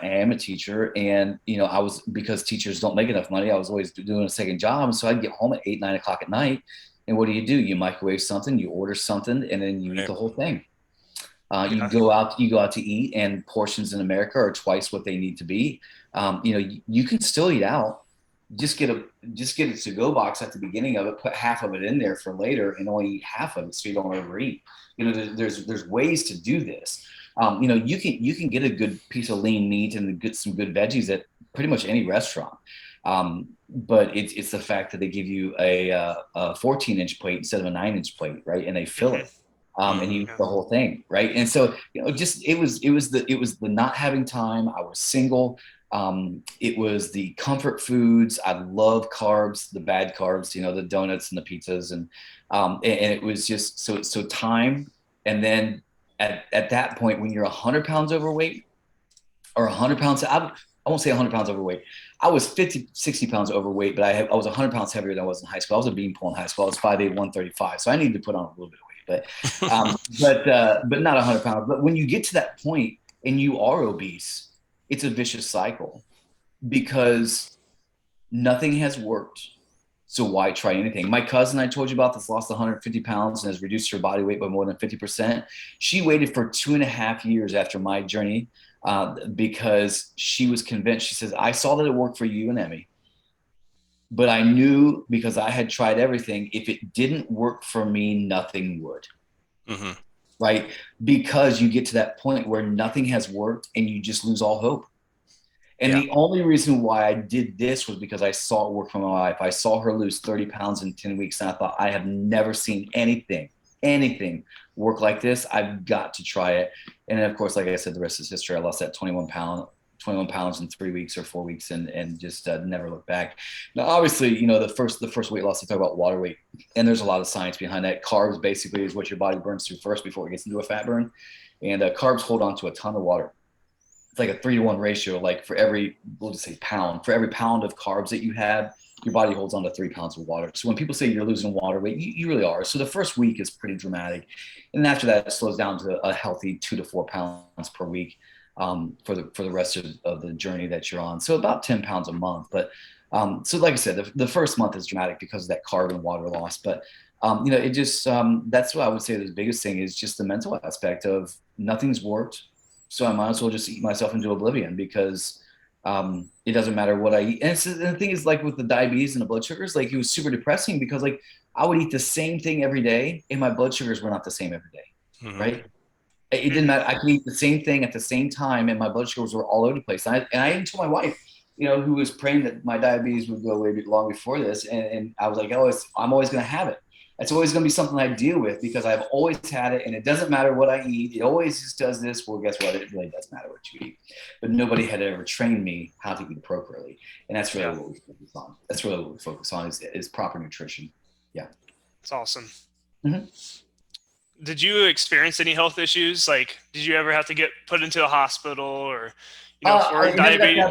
am a teacher, and I was, because teachers don't make enough money, I was always doing a second job, and so I'd get home at 8-9 o'clock at night, and what do? You microwave something, you order something, and then you eat the whole thing. You go out to eat, and portions in America are twice what they need to be. You can still eat out. Just get a to-go box at the beginning of it, put half of it in there for later, and only eat half of it so you don't overeat. There's ways to do this. You can get a good piece of lean meat and some good veggies at pretty much any restaurant. But it's the fact that they give you a 14-inch plate instead of a 9-inch plate, right? And they fill it. And you eat the whole thing, right? And so, it was the not having time. I was single. It was the comfort foods. I love carbs, the bad carbs, the donuts and the pizzas. And it was just so time. And then at that point, when you're 100 pounds overweight or 100 pounds, I won't say 100 pounds overweight. I was 50, 60 pounds overweight, but I was 100 pounds heavier than I was in high school. I was a beanpole in high school. I was 5'8", 135. So I needed to put on a little bit of weight, but not 100 pounds. But when you get to that point and you are obese, it's a vicious cycle because nothing has worked. So why try anything? My cousin I told you about this lost 150 pounds and has reduced her body weight by more than 50%. She waited for 2.5 years after my journey because she was convinced. She says, I saw that it worked for you and Emmy, but I knew because I had tried everything, if it didn't work for me, nothing would. Mm-hmm. Right? Because you get to that point where nothing has worked and you just lose all hope. And the only reason why I did this was because I saw it work for my wife. I saw her lose 30 pounds in 10 weeks. And I thought, I have never seen anything work like this. I've got to try it. And then, of course, like I said, the rest is history. I lost that 21 pounds in 3 weeks or 4 weeks and just never looked back. Now, obviously, the first weight loss, they talk about water weight. And there's a lot of science behind that. Carbs basically is what your body burns through first before it gets into a fat burn. And carbs hold on to a ton of water. It's like a 3-to-1 ratio. Like for every, we'll just say pound, for every pound of carbs that you have, your body holds on to 3 pounds of water. So when people say you're losing water weight, you really are. So the first week is pretty dramatic. And after that, it slows down to a healthy 2 to 4 pounds per week for the rest of the journey that you're on. So about 10 pounds a month. But so like I said, the first month is dramatic because of that carb and water loss. But it just, that's what I would say the biggest thing is just the mental aspect of nothing's worked. So I might as well just eat myself into oblivion because it doesn't matter what I eat. And the thing is, like with the diabetes and the blood sugars, like it was super depressing because like I would eat the same thing every day and my blood sugars were not the same every day, right? It didn't matter. I could eat the same thing at the same time and my blood sugars were all over the place. And I even told my wife, who was praying that my diabetes would go away long before this. And I was like, I'm always going to have it. It's always going to be something I deal with because I've always had it and it doesn't matter what I eat. It always just does this. Well, guess what? It really does matter what you eat. But nobody had ever trained me how to eat appropriately. And that's really what we focus on. That's really what we focus on is proper nutrition. Yeah. That's awesome. Mm-hmm. Did you experience any health issues? Like, did you ever have to get put into a hospital or, for diabetes?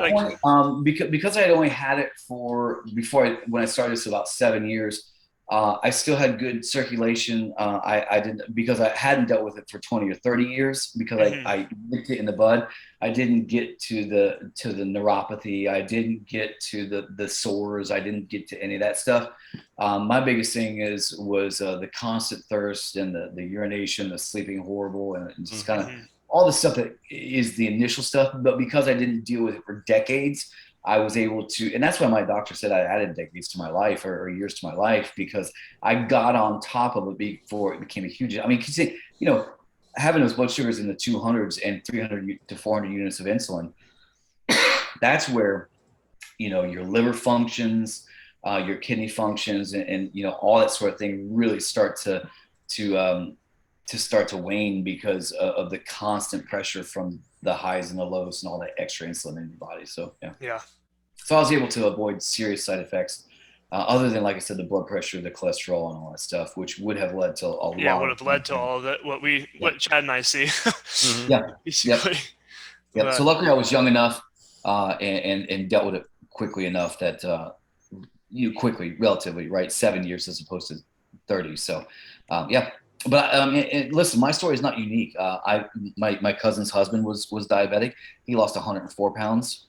Because I had only had it when I started, so about 7 years. I still had good circulation. I didn't, because I hadn't dealt with it for 20 or 30 years because I nipped it in the bud. I didn't get to the neuropathy. I didn't get to the sores. I didn't get to any of that stuff. My biggest thing was the constant thirst and the urination, the sleeping horrible, and just kind of all the stuff that is the initial stuff. But because I didn't deal with it for decades, I was able to, and that's why my doctor said I added decades to my life or years to my life because I got on top of it before it became a huge. I mean, you see, having those blood sugars in the 200s and 300 to 400 units of insulin, that's where, your liver functions, your kidney functions, and all that sort of thing really start to wane because of the constant pressure from the highs and the lows and all that extra insulin in your body. So, yeah. So I was able to avoid serious side effects other than, like I said, the blood pressure, the cholesterol and all that stuff, which would have led to a lot. Yeah, would have led to all of that. What Chad and I see. Basically. Yep. So luckily I was young enough and dealt with it quickly enough that relatively, right? 7 years as opposed to 30. So, But listen, my story is not unique. My cousin's husband was diabetic. He lost 104 pounds,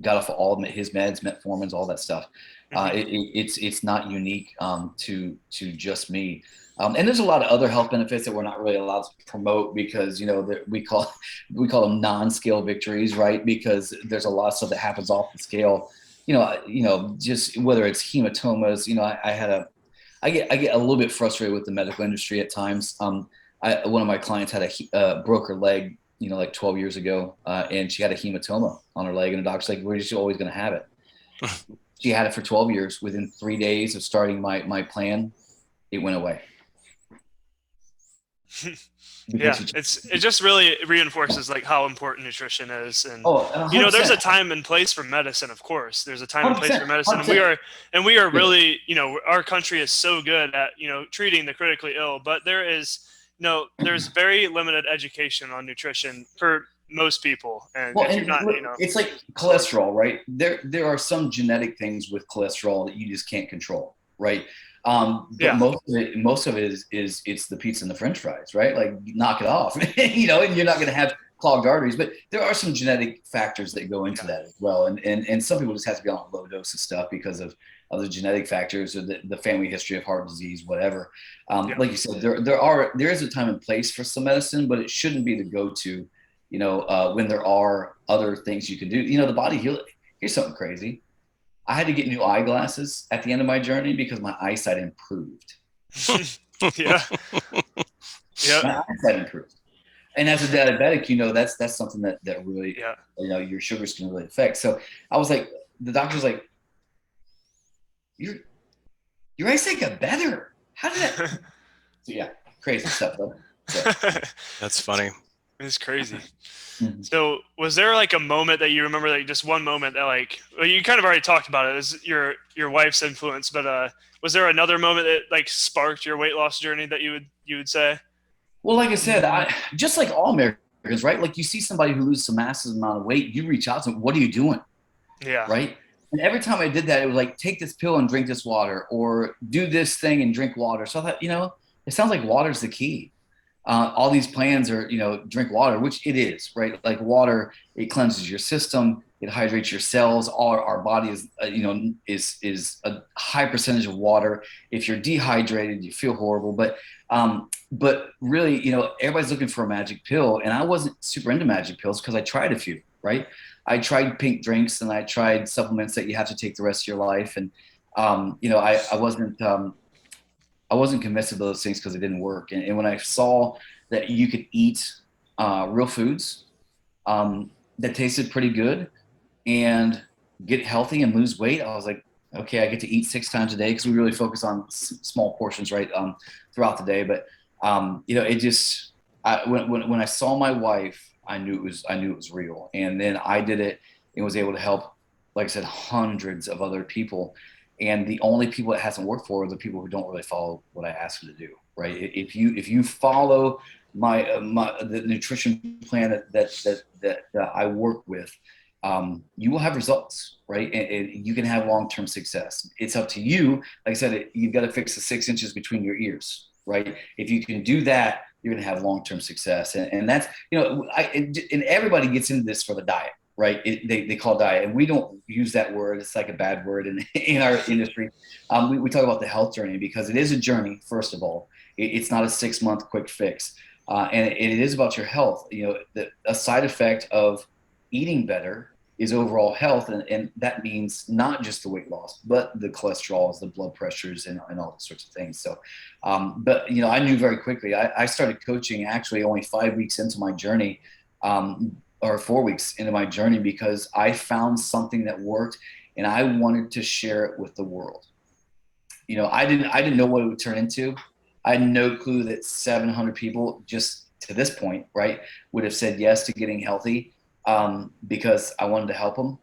got off of all of his meds, metformins, all that stuff. It's not unique to just me. And there's a lot of other health benefits that we're not really allowed to promote because we call them non-scale victories, right? Because there's a lot of stuff that happens off the scale. Just whether it's hematomas. I get a little bit frustrated with the medical industry at times. One of my clients had broke her leg, like 12 years ago, and she had a hematoma on her leg, and the doctor's like, "We're just always going to have it." She had it for 12 years. Within 3 days of starting my plan, it went away. Yeah, because it just really reinforces like how important nutrition is, and oh, there's 100%, a time and place for medicine. Of course, there's a time and place for 100%, medicine, and 100%. we are Yeah. really, our country is so good at treating the critically ill, but there's very limited education on nutrition for most people, and Well, if you're and not, look, it's like source. cholesterol, right? There are some genetic things with cholesterol that you just can't control, right? But Yeah, most of it is it's the pizza and the French fries, right? Like knock it off, and you're not going to have clogged arteries. But there are some genetic factors that go into yeah, that as well, and some people just have to be on a low dose of stuff because of the genetic factors or the family history of heart disease, whatever. yeah. Like you said, there is a time and place for some medicine, but it shouldn't be the go-to when there are other things you can do. The body heal. Here's something crazy. I had to get new eyeglasses at the end of my journey because my eyesight improved. Yeah, yeah, My eyesight improved. And as a diabetic, that's something that really, yeah. your sugars can really affect. So I was like, the doctor's like, your your eyesight got better. How did that? So yeah, crazy stuff. Though. So, That's funny. It's crazy. mm-hmm. So, was there like a moment that you remember, like just one moment that, like, well, you kind of already talked about it, is your wife's influence, but was there another moment that like sparked your weight loss journey that you would say? Well, like I said, I just like all Americans, right? Like you see somebody who loses some massive amount of weight, you reach out to them. What are you doing? Yeah, Right? And every time I did that, it was like, take this pill and drink this water, or do this thing and drink water. So I thought, it sounds like water's the key. All these plans are, drink water, which it is, right? Like water, it cleanses your system, it hydrates your cells. All our body is, is a high percentage of water. If you're dehydrated, you feel horrible. But really, everybody's looking for a magic pill, and I wasn't super into magic pills because I tried a few, right? I tried pink drinks and I tried supplements that you have to take the rest of your life, and I wasn't convinced of those things because it didn't work. And when I saw that you could eat real foods that tasted pretty good and get healthy and lose weight, I was like, okay, I get to eat 6 times a day because we really focus on small portions, right, throughout the day. But it just when I saw my wife, I knew it was real. And then I did it and was able to help, like I said, hundreds of other people. And the only people it hasn't worked for are the people who don't really follow what I ask them to do. Right? If you follow the nutrition plan that I work with, you will have results, right? And you can have long-term success. It's up to you. Like I said, you've got to fix the 6 inches between your ears, right? If you can do that, you're going to have long-term success. And that's, and everybody gets into this for the diet, right? They call diet, and we don't use that word. It's like a bad word in our industry. We talk about the health journey because it is a journey, first of all. It's not a 6-month quick fix. And it is about your health. A side effect of eating better is overall health. And that means not just the weight loss, but the cholesterols, the blood pressures, and all those sorts of things. So, but I knew very quickly. I started coaching actually only 5 weeks into my journey, or 4 weeks into my journey, because I found something that worked and I wanted to share it with the world. I didn't know what it would turn into. I had no clue that 700 people just to this point, right, would have said yes to getting healthy, because I wanted to help them.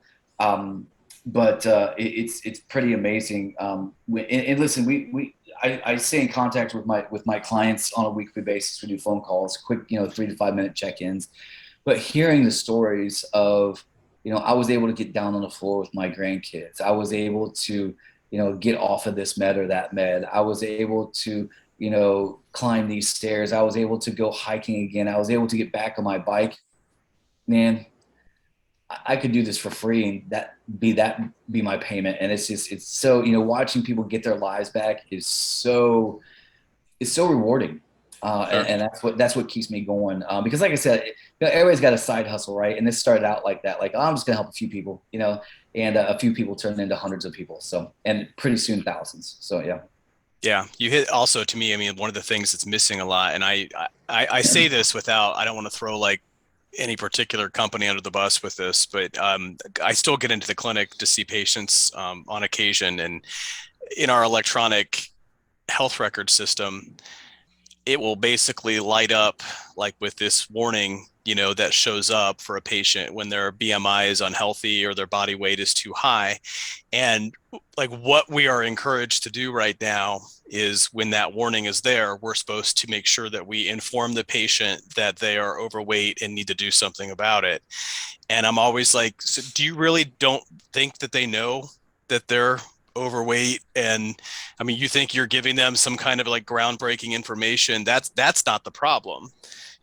But it's pretty amazing. And listen, I stay in contact with my clients on a weekly basis. We do phone calls, quick, 3 to 5 minute check-ins. But hearing the stories of, I was able to get down on the floor with my grandkids. I was able to, get off of this med or that med. I was able to, climb these stairs. I was able to go hiking again. I was able to get back on my bike. Man, I could do this for free, and be my payment. And it's so, watching people get their lives back is so, it's so rewarding. sure. And that's what keeps me going. Because like I said, everybody's got a side hustle, right? And this started out like that, like, oh, I'm just gonna help a few people, and a few people turned into hundreds of people. So, and pretty soon thousands. So yeah. Yeah, you hit also, to me, I mean, one of the things that's missing a lot, and I say this without, I don't want to throw like any particular company under the bus with this, but I still get into the clinic to see patients on occasion, and in our electronic health record system, it will basically light up like with this warning, that shows up for a patient when their BMI is unhealthy or their body weight is too high. And like what we are encouraged to do right now is when that warning is there, we're supposed to make sure that we inform the patient that they are overweight and need to do something about it. And I'm always like, so do you really don't think that they know that they're overweight? And I mean, you think you're giving them some kind of like groundbreaking information. That's not the problem.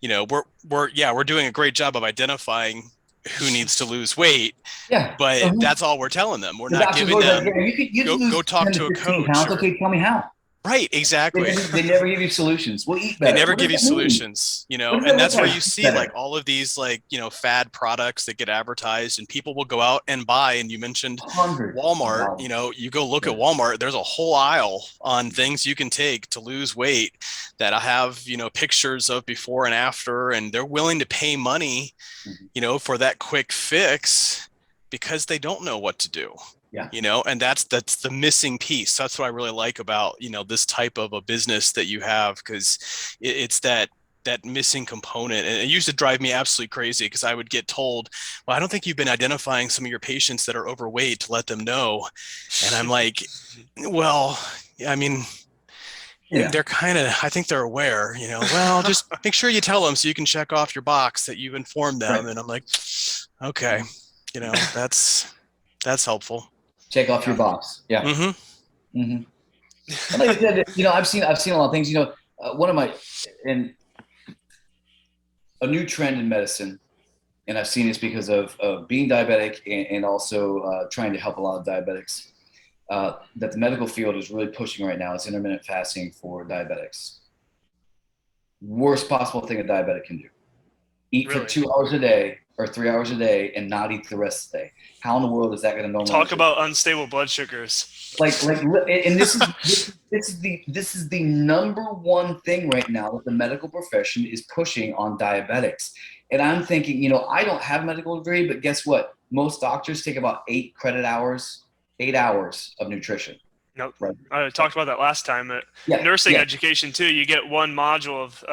We're doing a great job of identifying who needs to lose weight, Yeah. but that's all we're telling them. We're The not doctor's giving always them like, yeah, you go can lose go talk 10 to to a 15 coach pounds. or Okay, tell me how. right, exactly. They never give you solutions. We'll eat They better. never What does give you that mean? solutions, What does that and look that's where like? you see Better. like all of these like, fad products that get advertised and people will go out and buy. And you mentioned Hundreds of Walmart, dollars. you go look Yeah. at Walmart, there's a whole aisle on things you can take to lose weight that I have, pictures of before and after, and they're willing to pay money, for that quick fix because they don't know what to do. Yeah. And that's the missing piece. That's what I really like about, this type of a business that you have, because it's that missing component. And it used to drive me absolutely crazy because I would get told, well, I don't think you've been identifying some of your patients that are overweight to let them know. And I'm like, well, I mean, they're kind of, I think they're aware, well, just make sure you tell them so you can check off your box that you've informed them. Right. And I'm like, okay, that's helpful. Check off your box. Yeah. Mm-hmm. Mm-hmm. And like I said, I've seen a lot of things. One of my and a new trend in medicine, and I've seen this because of being diabetic and also trying to help a lot of diabetics. That the medical field is really pushing right now is intermittent fasting for diabetics. Worst possible thing a diabetic can do. Eat Really? for 2 hours a day or 3 hours a day and not eat the rest of the day. How in the world is that going to normalize? Talk about unstable blood sugars. And this is the number one thing right now that the medical profession is pushing on diabetics. And I'm thinking, I don't have a medical degree, but guess what? Most doctors take about 8 hours of nutrition. Nope. Right. I talked about that last time. Nursing education too. You get one module of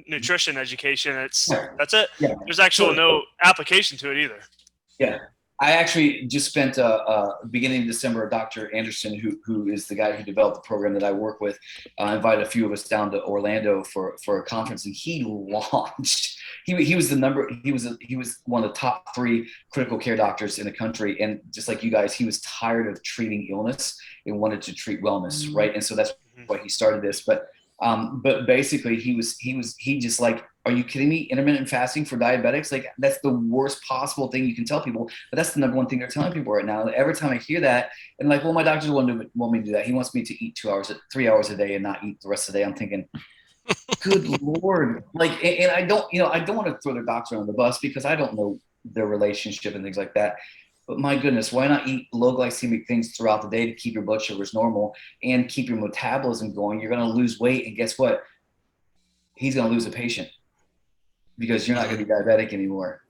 nutrition education. That's it. Yeah. There's actually no application to it either. Yeah. I actually just spent beginning of December, Dr. Anderson, who is the guy who developed the program that I work with, invited a few of us down to Orlando for a conference, and he launched. He was one of the top 3 critical care doctors in the country, and just like you guys, he was tired of treating illness and wanted to treat wellness, right? And so that's why he started this. But basically, he just like, are you kidding me? Intermittent fasting for diabetics? Like, that's the worst possible thing you can tell people. But that's the number one thing they're telling people right now. Every time I hear that, and like, well, my doctor doesn't want me to do that. He wants me to eat 3 hours a day and not eat the rest of the day. I'm thinking, good Lord. Like, and I don't want to throw their doctor on the bus because I don't know their relationship and things like that. But my goodness, why not eat low glycemic things throughout the day to keep your blood sugars normal and keep your metabolism going? You're going to lose weight. And guess what? He's going to lose a patient because you're not going to be diabetic anymore.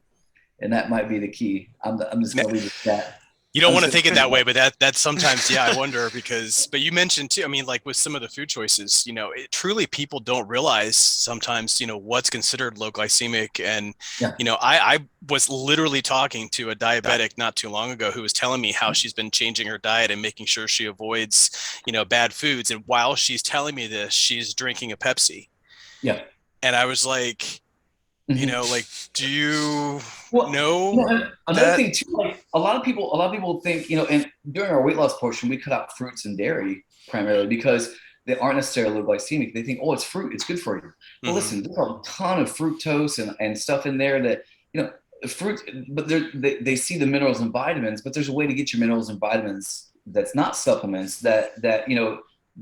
And that might be the key. I'm just going to leave it at that. You don't want to think it that way, but that's sometimes, yeah, I wonder but you mentioned too, I mean, like with some of the food choices, truly people don't realize sometimes, what's considered low glycemic. And, I was literally talking to a diabetic not too long ago who was telling me how she's been changing her diet and making sure she avoids, bad foods. And while she's telling me this, she's drinking a Pepsi. Yeah. And I was like, like, do you know? Another thing too, like a lot of people think, and during our weight loss portion, we cut out fruits and dairy primarily because they aren't necessarily low glycemic. They think, oh, it's fruit, it's good for you. Well, listen, there's a ton of fructose and stuff in there that, fruit, but they see the minerals and vitamins, but there's a way to get your minerals and vitamins that's not supplements that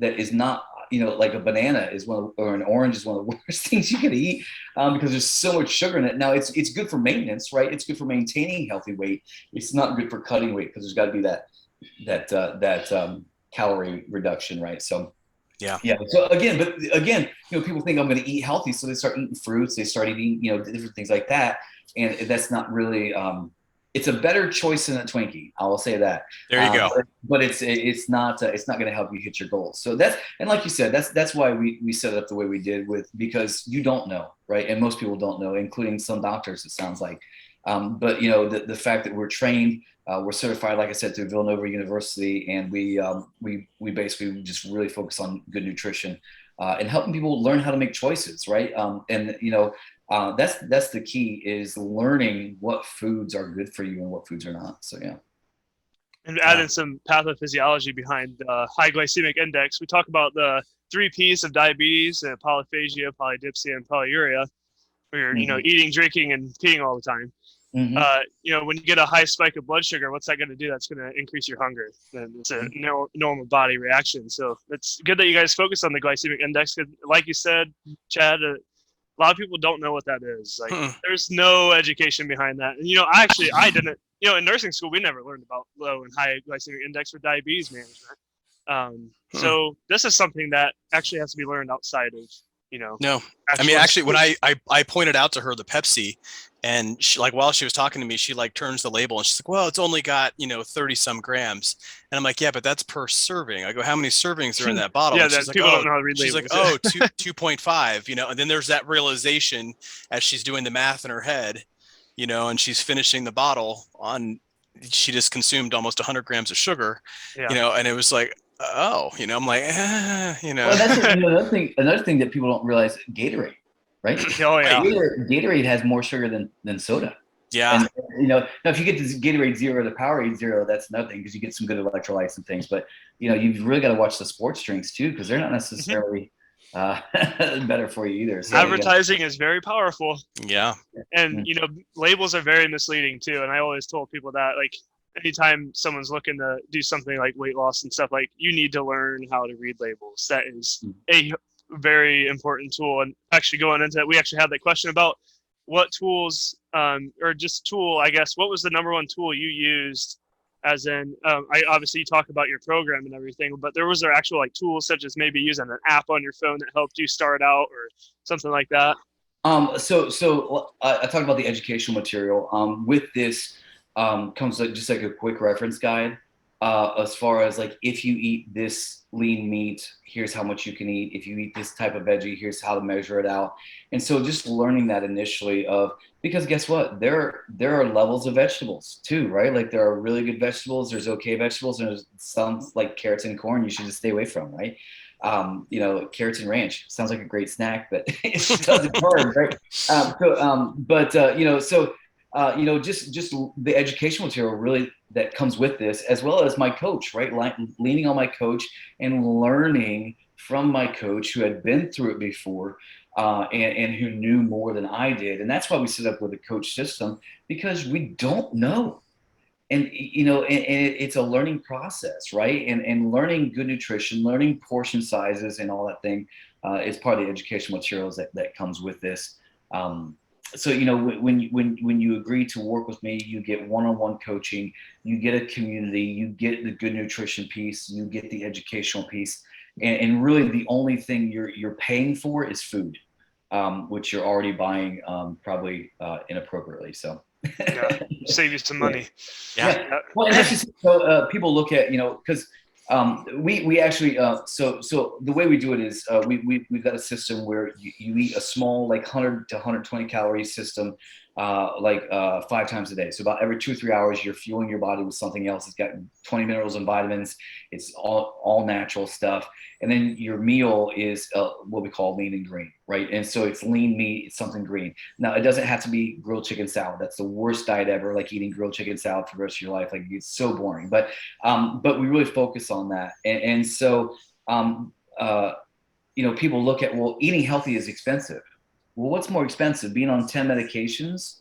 is not, like a banana is or an orange is one of the worst things you can eat because there's so much sugar in it. Now it's good for maintenance, right? It's good for maintaining healthy weight. It's not good for cutting weight because there's got to be that calorie reduction, right? So yeah. So again, people think I'm going to eat healthy, so they start eating fruits, they start eating, different things like that, and that's not really it's a better choice than a Twinkie. I will say that. There you go. But it's not going to help you hit your goals. So and like you said, that's why we set it up the way we did because you don't know, right? And most people don't know, including some doctors. It sounds like, but the fact that we're trained, we're certified, like I said, through Villanova University, and we basically just really focus on good nutrition and helping people learn how to make choices, right? And that's the key, is learning what foods are good for you and what foods are not. So yeah. And adding some pathophysiology behind high glycemic index, we talk about the 3 P's of diabetes: polyphagia, polydipsia, and polyuria, where you're eating, drinking, and peeing all the time. When you get a high spike of blood sugar, what's that going to do? That's going to increase your hunger. And it's a normal body reaction. So it's good that you guys focus on the glycemic index. Because, like you said, Chad, a lot of people don't know what that is. Like, there's no education behind that. And I didn't. In nursing school, we never learned about low and high glycemic index for diabetes management. So this is something that actually has to be learned outside of. No, I mean, actually, when I pointed out to her the Pepsi, and she, like, while she was talking to me, she like turns the label and she's like, well, it's only got 30 some grams, and I'm like, yeah, but that's per serving. I go, how many servings are in that bottle? Yeah, and she's people don't know how to read she's labels. like, 2.5, and then there's that realization as she's doing the math in her head, and she's finishing the bottle she just consumed almost 100 grams of sugar, and it was like, oh, I'm like, Well, that's another thing that people don't realize: Gatorade, right? Oh yeah. Gatorade has more sugar than soda. Yeah. And now if you get this Gatorade Zero to Powerade Zero, that's nothing, because you get some good electrolytes and things. But you've really got to watch the sports drinks too, because they're not necessarily better for you either. So, advertising is very powerful. Yeah. And labels are very misleading too. And I always told people that, like, anytime someone's looking to do something like weight loss and stuff, like, you need to learn how to read labels. That is a very important tool. And actually, going into that, we actually had that question about what tools, or just tool, I guess, what was the number one tool you used? As in, obviously you talk about your program and everything, but there actual like tools, such as maybe using an app on your phone that helped you start out or something like that? So I talked about the educational material. With this comes just like a quick reference guide, as far as like, if you eat this lean meat, here's how much you can eat. If you eat this type of veggie, here's how to measure it out. And so just learning that initially, because guess what? There are levels of vegetables too, right? Like, there are really good vegetables, there's okay vegetables, and there's some like carrots and corn you should just stay away from, right? Carrots and ranch sounds like a great snack, but it doesn't burn, right? Just the educational material really that comes with this, as well as my coach, right? Leaning on my coach and learning from my coach, who had been through it before, and who knew more than I did. And that's why we set up with a coach system, because we don't know. And it's a learning process, right? And learning good nutrition, learning portion sizes, and all that thing is part of the educational materials that comes with this. So when you agree to work with me, you get one-on-one coaching, you get a community, you get the good nutrition piece, you get the educational piece, and really the only thing you're paying for is food, which you're already buying probably inappropriately. So. Yeah, save you some money. Yeah. Well, and that's just, so people look at, because we actually so the way we do it is we've got a system where you eat a small, like 100 to 120 calorie system, 5 times a day. So about every 2 or 3 hours, you're fueling your body with something else. It's got 20 minerals and vitamins. It's all natural stuff. And then your meal is what we call lean and green, right? And so it's lean meat, it's something green. Now, it doesn't have to be grilled chicken salad. That's the worst diet ever, like eating grilled chicken salad for the rest of your life. Like, it's so boring. But we really focus on that. And so people look at, well, eating healthy is expensive. Well, what's more expensive, being on 10 medications,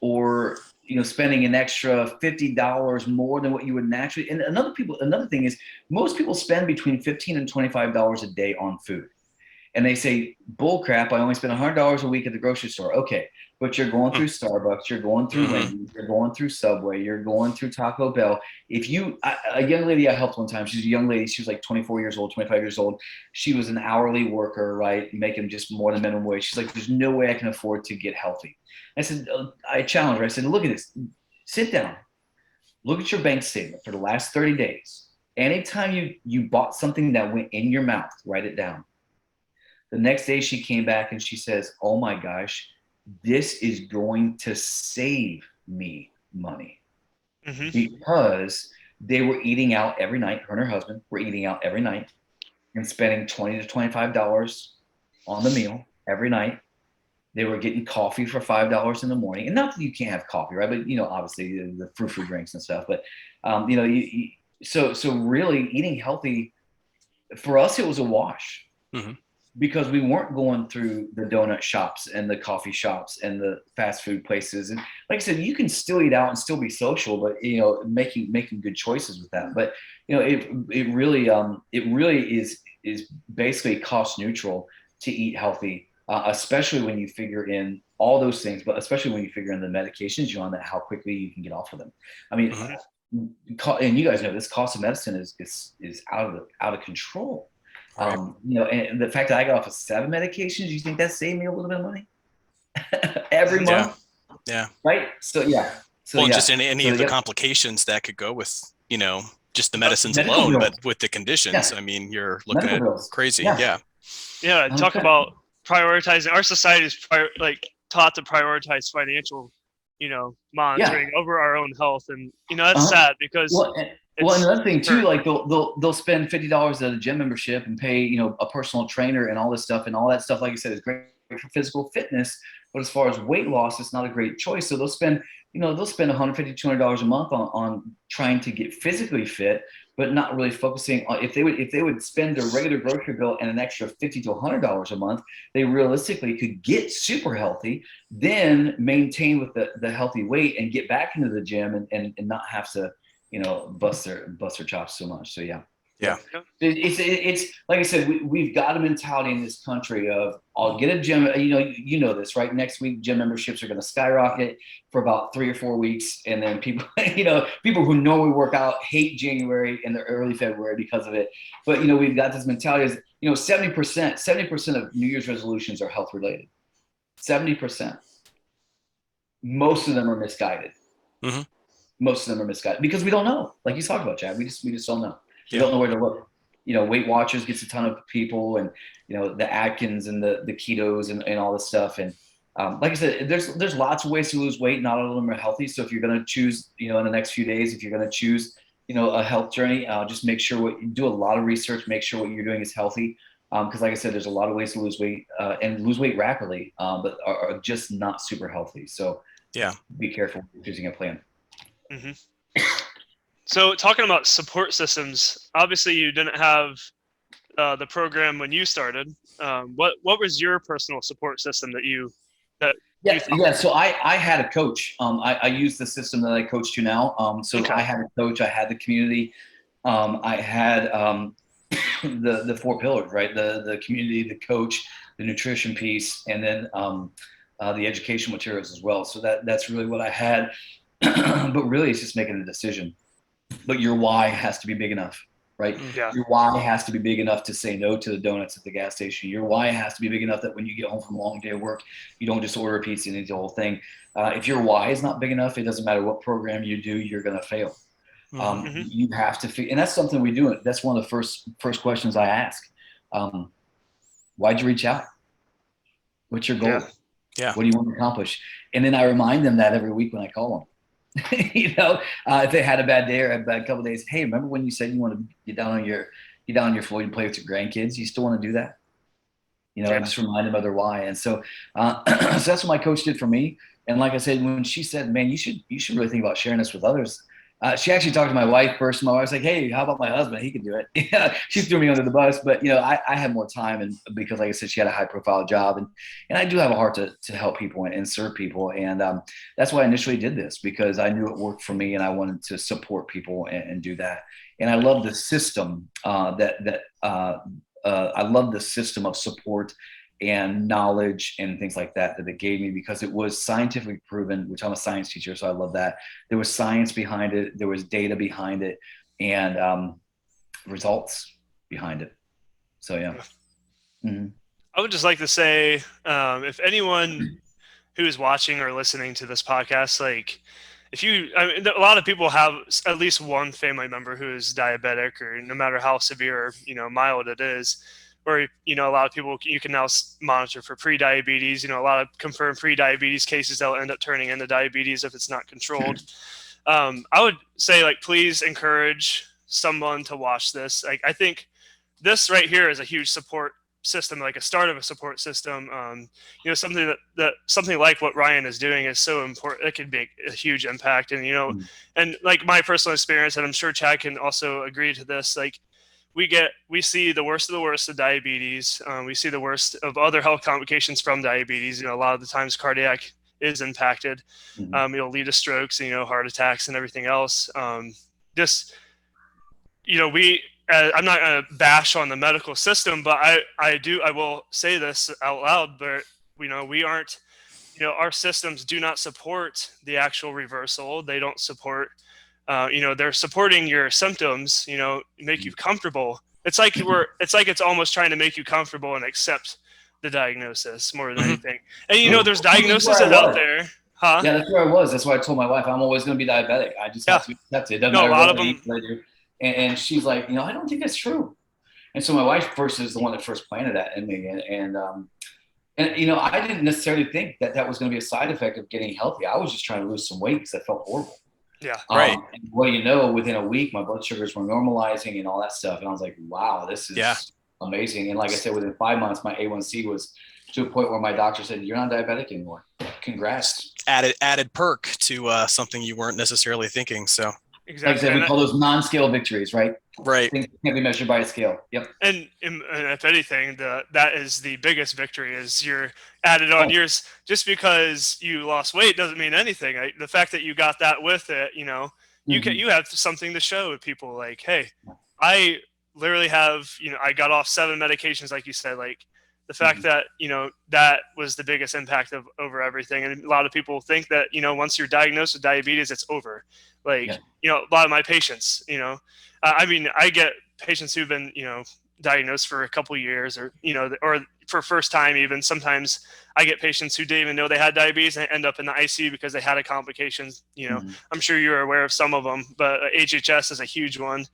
or spending an extra $50 more than what you would naturally? And another thing is, most people spend between $15 and $25 a day on food. And they say, bull crap, I only spend $100 a week at the grocery store. Okay, but you're going through Starbucks, you're going through Wendy's, you're going through Subway, you're going through Taco Bell. A young lady I helped one time, she's a young lady, she was like 24 years old, 25 years old. She was an hourly worker, right? Making just more than minimum wage. She's like, there's no way I can afford to get healthy. I said, I challenged her. I said, look at this, sit down, look at your bank statement for the last 30 days. Anytime you bought something that went in your mouth, write it down. The next day she came back and she says, oh my gosh, this is going to save me money because they were eating out every night. Her and her husband were eating out every night and spending $20 to $25 on the meal every night. They were getting coffee for $5 in the morning. And not that you can't have coffee, right? But, obviously the frou-frou drinks and stuff. But, so really eating healthy, for us, it was a wash. Because we weren't going through the donut shops and the coffee shops and the fast food places. And like I said, you can still eat out and still be social, but making good choices with that. But it really is basically cost neutral to eat healthy, especially when you figure in all those things, but especially when you figure in the medications you're on, that how quickly you can get off of them. I mean, and you guys know this cost of medicine is out of control. Right. And the fact that I got off of 7 medications, you think that saved me a little bit of money every month? Yeah. Right. So yeah. Just any of the complications that could go with, just the medicines alone, bills. But with the conditions, I mean, you're looking at crazy. Yeah. Talk about prioritizing. Our society is taught to prioritize financial, monitoring over our own health, and that's sad because. Well, another thing too, like they'll spend $50 at a gym membership and pay, a personal trainer and all this stuff, and all that stuff, like you said, is great for physical fitness. But as far as weight loss, it's not a great choice. So they'll spend $150, $200 a month on trying to get physically fit, but not really focusing on if they would spend their regular grocery bill and an extra $50 to $100 a month, they realistically could get super healthy, then maintain with the healthy weight and get back into the gym and not have to bust their chops so much. So yeah. It's like I said, we've got a mentality in this country of I'll get a gym. This, right? Next week, gym memberships are going to skyrocket for about 3 or 4 weeks, and then people, people who normally work out hate January and the early February because of it. But we've got this mentality is 70% of New Year's resolutions are health related. 70%. Most of them are misguided. Most of them are misguided because we don't know. Like you talked about, Chad, we just don't know. We don't know where to look. Weight Watchers gets a ton of people, and the Atkins and the ketos and all this stuff. And like I said, there's lots of ways to lose weight. Not all of them are healthy. So if you're going to choose, in the next few days, if you're going to choose, a health journey, just make sure do a lot of research. Make sure what you're doing is healthy. Because like I said, there's a lot of ways to lose weight and lose weight rapidly, but are just not super healthy. So be careful when choosing a plan. So talking about support systems, obviously you didn't have the program when you started. What was your personal support system So I had a coach. I use the system that I coach to now. I had a coach. I had the community. I had the 4 pillars, right? The community, the coach, the nutrition piece, and then the education materials as well. So that's really what I had. But really, it's just making a decision. But your why has to be big enough, right? Your why has to be big enough to say no to the donuts at the gas station. Your why has to be big enough that when you get home from a long day of work, you don't just order a pizza and eat the whole thing. If your why is not big enough, it doesn't matter what program you do, you're going to fail. You have to and that's something we do. That's one of the first questions I ask. Why'd you reach out? What's your goal? What do you want to accomplish? And then I remind them that every week when I call them. If they had a bad day or a bad couple of days, hey, remember when you said you want to get down on your floor and play with your grandkids? You still want to do that? And just remind them of their why. And so that's what my coach did for me. And like I said, when she said, man, you should really think about sharing this with others. She actually talked to my wife first. My wife's like, hey, how about my husband? He can do it. She threw me under the bus, but I had more time, and because like I said, she had a high profile job, and I do have a heart to help people and serve people. And that's why I initially did this, because I knew it worked for me and I wanted to support people and do that. And I love the system that I love the system of support and knowledge and things like that it gave me, because it was scientifically proven, which I'm a science teacher, so I love that. There was science behind it, there was data behind it, and results behind it. So yeah. Mm-hmm. I would just like to say, if anyone who is watching or listening to this podcast, like if you, I mean, a lot of people have at least one family member who is diabetic, or no matter how severe or, mild it is, or, a lot of people, you can now monitor for pre-diabetes, a lot of confirmed pre-diabetes cases that will end up turning into diabetes if it's not controlled. I would say, like, please encourage someone to watch this. Like, I think this right here is a huge support system, like a start of a support system. Something that something like what Ryan is doing is so important. It could make a huge impact. And, and like my personal experience, and I'm sure Chad can also agree to this, like we see the worst of the worst of diabetes. We see the worst of other health complications from diabetes. A lot of the times cardiac is impacted. It'll lead to strokes, heart attacks and everything else. Just, I'm not going to bash on the medical system, but I will say this out loud, but we aren't, our systems do not support the actual reversal. They don't support, they're supporting your symptoms, make you comfortable. It's like it's almost trying to make you comfortable and accept the diagnosis more than anything. And, there's diagnoses out there. Huh? Yeah, that's where I was. That's why I told my wife, I'm always going to be diabetic. I just have to accept it. It doesn't matter a lot what of them. I do. And she's like, I don't think that's true. And so my wife first is the one that first planted that in me. And I didn't necessarily think that was going to be a side effect of getting healthy. I was just trying to lose some weight because I felt horrible. Yeah. Right. And well, within a week, my blood sugars were normalizing and all that stuff. And I was like, wow, this is amazing. And like I said, within 5 months, my A1C was to a point where my doctor said, you're not diabetic anymore. Congrats. Added perk to something you weren't necessarily thinking. So exactly. Like we call those non-scale victories, right? Right. Things can't be measured by a scale. Yep. And if anything, that is the biggest victory, is you're added on years. Just because you lost weight doesn't mean anything. The fact that you got that with it, you have something to show people, like, hey, I literally have, I got off 7 medications, like you said, like the fact that, that was the biggest impact over everything. And a lot of people think that, once you're diagnosed with diabetes, it's over. Like, a lot of my patients, I get patients who've been, diagnosed for a couple of years, or, or for first time even. Sometimes I get patients who didn't even know they had diabetes and end up in the ICU because they had a complication. I'm sure you're aware of some of them, but HHS is a huge one,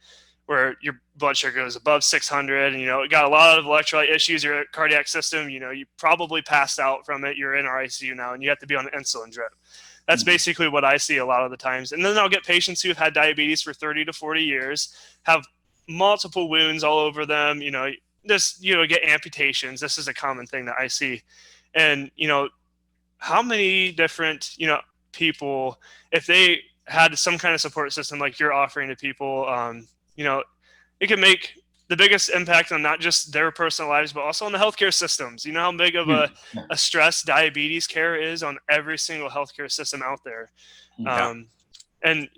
where your blood sugar goes above 600 and, it got a lot of electrolyte issues, your cardiac system, you probably passed out from it. You're in our ICU now and you have to be on an insulin drip. That's basically what I see a lot of the times. And then I'll get patients who have had diabetes for 30 to 40 years, have multiple wounds all over them, get amputations. This is a common thing that I see. And, how many different, people, if they had some kind of support system like you're offering to people, it can make the biggest impact on not just their personal lives, but also on the healthcare systems. You know how big of a stress diabetes care is on every single healthcare system out there. And,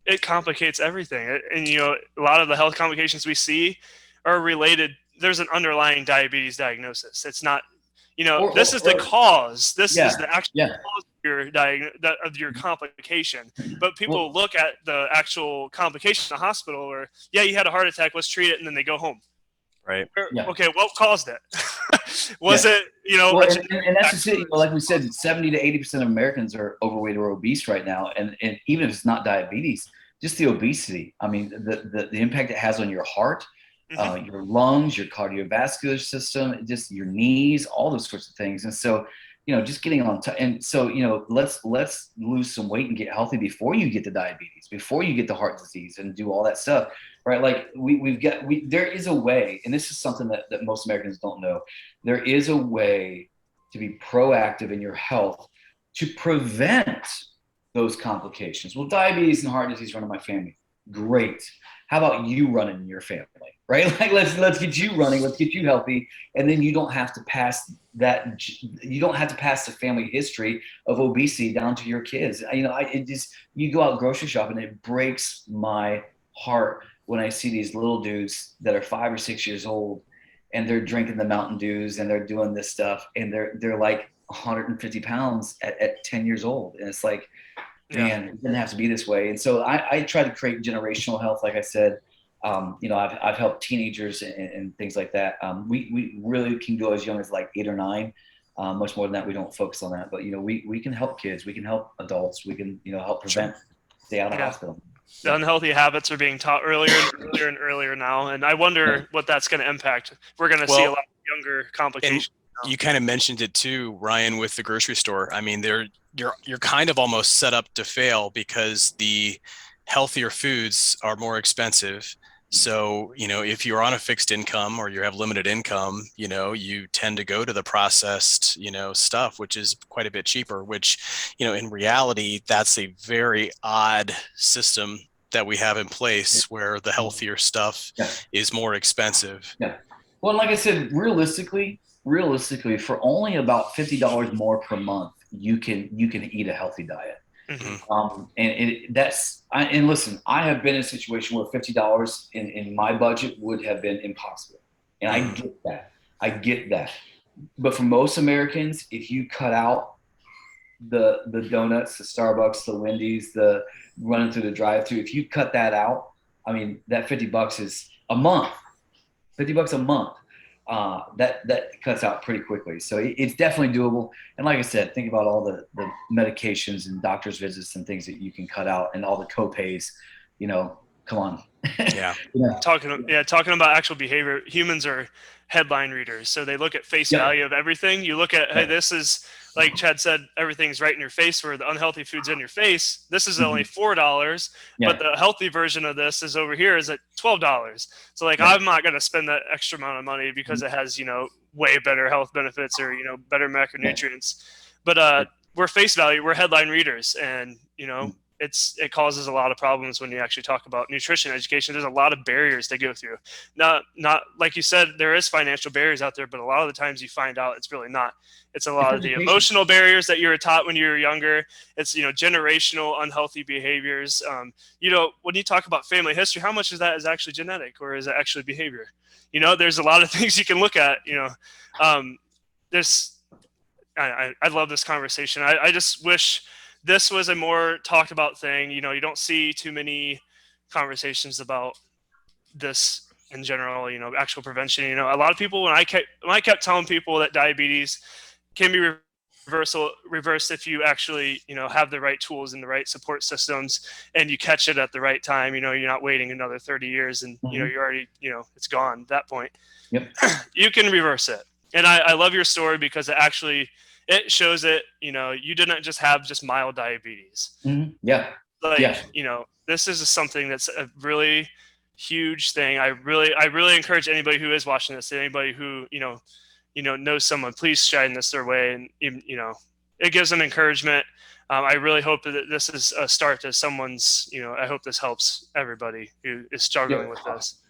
it complicates everything. And, a lot of the health complications we see are related. There's an underlying diabetes diagnosis. It's not, this is the cause. This is the actual cause of your complication. But people look at the actual complication in the hospital, or, you had a heart attack, let's treat it, and then they go home. Right. Okay, what caused it? Was it, and that's just it. Like we said, 70 to 80% of Americans are overweight or obese right now. And even if it's not diabetes, just the obesity. I mean, the impact it has on your heart, your lungs, your cardiovascular system, just your knees, all those sorts of things. And so, just getting on and so, let's lose some weight and get healthy before you get the diabetes, before you get the heart disease and do all that stuff, right? Like there is a way, and this is something that most Americans don't know. There is a way to be proactive in your health to prevent those complications. Well, diabetes and heart disease run in my family. Great. How about you running in your family, right? Like let's get you running, let's get you healthy, and then you don't have to pass that. You don't have to pass the family history of obesity down to your kids. You go out grocery shopping, and it breaks my heart when I see these little dudes that are 5 or 6 years old and they're drinking the Mountain Dews and they're doing this stuff, and they're like 150 pounds at 10 years old. And it's like, man, it didn't have to be this way. And so I try to create generational health. Like I said, I've helped teenagers and things like that. We really can go as young as like 8 or 9. Much more than that, we don't focus on that. But we can help kids, we can help adults, we can help prevent, stay out of hospital. The unhealthy habits are being taught earlier and earlier and earlier now, and I wonder what that's going to impact. We're going to see a lot of younger complications. You kind of mentioned it too, Ryan, with the grocery store. I mean, you're kind of almost set up to fail because the healthier foods are more expensive. So, if you're on a fixed income or you have limited income, you tend to go to the processed, stuff, which is quite a bit cheaper, which, in reality, that's a very odd system that we have in place where the healthier stuff is more expensive. Yeah. Well, like I said, realistically, for only about $50 more per month, you can eat a healthy diet. Mm-hmm. And listen, I have been in a situation where $50 in my budget would have been impossible. And I get that. But for most Americans, if you cut out the donuts, the Starbucks, the Wendy's, the running through the drive-thru, if you cut that out, I mean, that $50 is a month, $50 a month. That cuts out pretty quickly. So it's definitely doable. And like I said, think about all the medications and doctor's visits and things that you can cut out and all the co-pays, come on. Yeah. Talking about actual behavior, humans are headline readers. So they look at face value of everything. You look at, hey, this is, like Chad said, everything's right in your face, where the unhealthy food's in your face. This is only $4, but the healthy version of this is over here is at $12. So I'm not going to spend that extra amount of money because it has, way better health benefits or, better macronutrients. But we're face value, we're headline readers, and, it causes a lot of problems when you actually talk about nutrition education. There's a lot of barriers to go through. Not like you said, there is financial barriers out there, but a lot of the times you find out it's really not. It's a lot of the emotional barriers that you were taught when you were younger. It's, generational unhealthy behaviors. When you talk about family history, how much of that is actually genetic or is it actually behavior? There's a lot of things you can look at, I love this conversation. I just wish this was a more talked about thing. You don't see too many conversations about this in general, actual prevention. A lot of people, when I kept telling people that diabetes can be reversed if you actually, have the right tools and the right support systems and you catch it at the right time, you're not waiting another 30 years and, you're already, it's gone at that point. Yep. You can reverse it. And I love your story because it shows it, you didn't just have mild diabetes. Mm-hmm. Yeah. This is something that's a really huge thing. I really encourage anybody who is watching this, anybody who, knows someone, please shine this their way. And, it gives them encouragement. I really hope that this is a start to someone's, I hope this helps everybody who is struggling with this.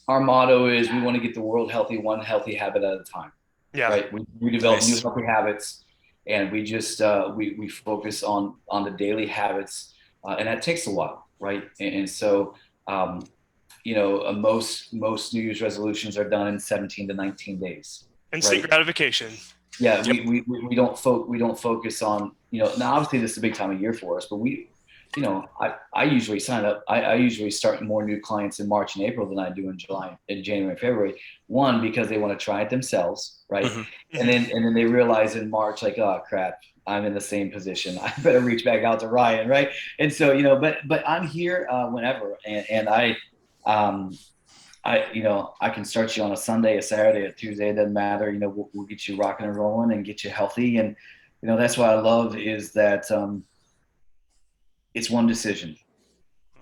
Our motto is we want to get the world healthy, one healthy habit at a time. Yeah. Right. We develop new healthy habits. And we just we focus on the daily habits, and that takes a while, right? And so, most New Year's resolutions are done in 17 to 19 days. Instant gratification. Yeah, we don't focus on now. Obviously, this is a big time of year for us, but I usually sign up. I usually start more new clients in March and April than I do in January and February. One, because they want to try it themselves, right? Mm-hmm. And then they realize in March, like, oh crap, I'm in the same position. I better reach back out to Ryan, right? And so but I'm here whenever, and I can start you on a Sunday, a Saturday, a Tuesday. It doesn't matter. We'll get you rocking and rolling and get you healthy. And that's what I love is that. It's one decision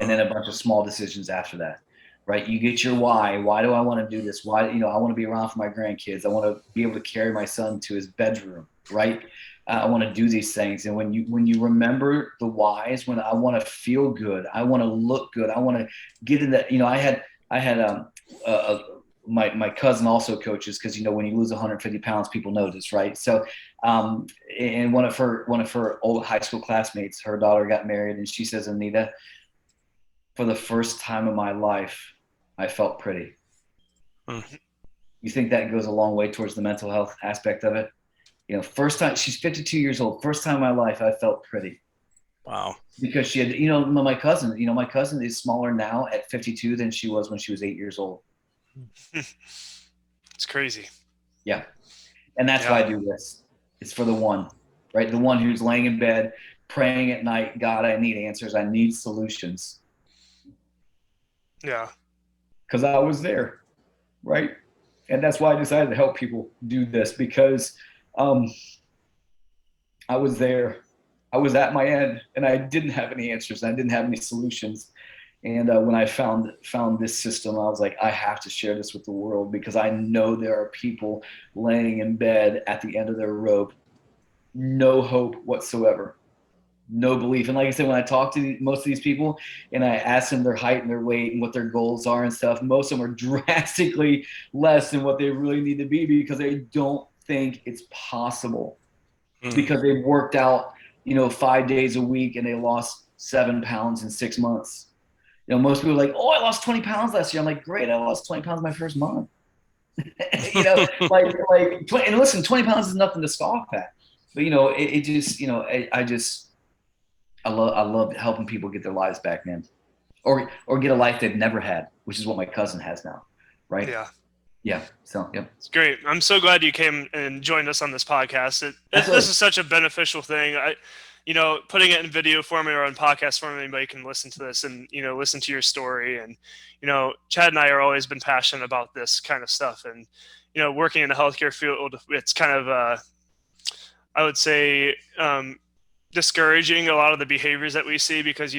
and then a bunch of small decisions after that, right? You get your why. Why do I want to do this? Why, I want to be around for my grandkids. I want to be able to carry my son to his bedroom, right? I want to do these things. And when you remember the whys, when I want to feel good, I want to look good, I want to get in that, I had my cousin also coaches because when you lose 150 pounds, people notice, right? So and one of her old high school classmates, her daughter got married, and she says, Anita, for the first time in my life, I felt pretty. You think that goes a long way towards the mental health aspect of it? You know, first time, she's 52 years old. First time in my life I felt pretty. Wow. Because she had, my cousin is smaller now at 52 than she was when she was 8 years old. It's crazy. Yeah. And that's why Yeah. I do this. It's for the one, right? The one who's laying in bed, praying at night, God, I need answers. I need solutions. Yeah. Because I was there, right? And that's why I decided to help people do this, because um, I was there. I was at my end, and I didn't have any answers. I didn't have any solutions. And when I found this system, I was like, I have to share this with the world, because I know there are people laying in bed at the end of their rope, no hope whatsoever, no belief. And like I said, when I talk to most of these people and I ask them their height and their weight and what their goals are and stuff, most of them are drastically less than what they really need to be, because they don't think it's possible, because they've worked out, 5 days a week and they lost 7 pounds in 6 months. Most people are like, oh, I lost 20 pounds last year. I'm like, great, I lost 20 pounds my first month. And listen, 20 pounds is nothing to scoff at. But it just, I love helping people get their lives back, man, or get a life they've never had, which is what my cousin has now, right? Yeah. Yeah. So, yeah. It's great. I'm so glad you came and joined us on this podcast. This is such a beneficial thing. Putting it in video form or on podcast form, anybody can listen to this and, listen to your story. And, Chad and I are always been passionate about this kind of stuff. And, working in the healthcare field, it's kind of, I would say, discouraging a lot of the behaviors that we see, because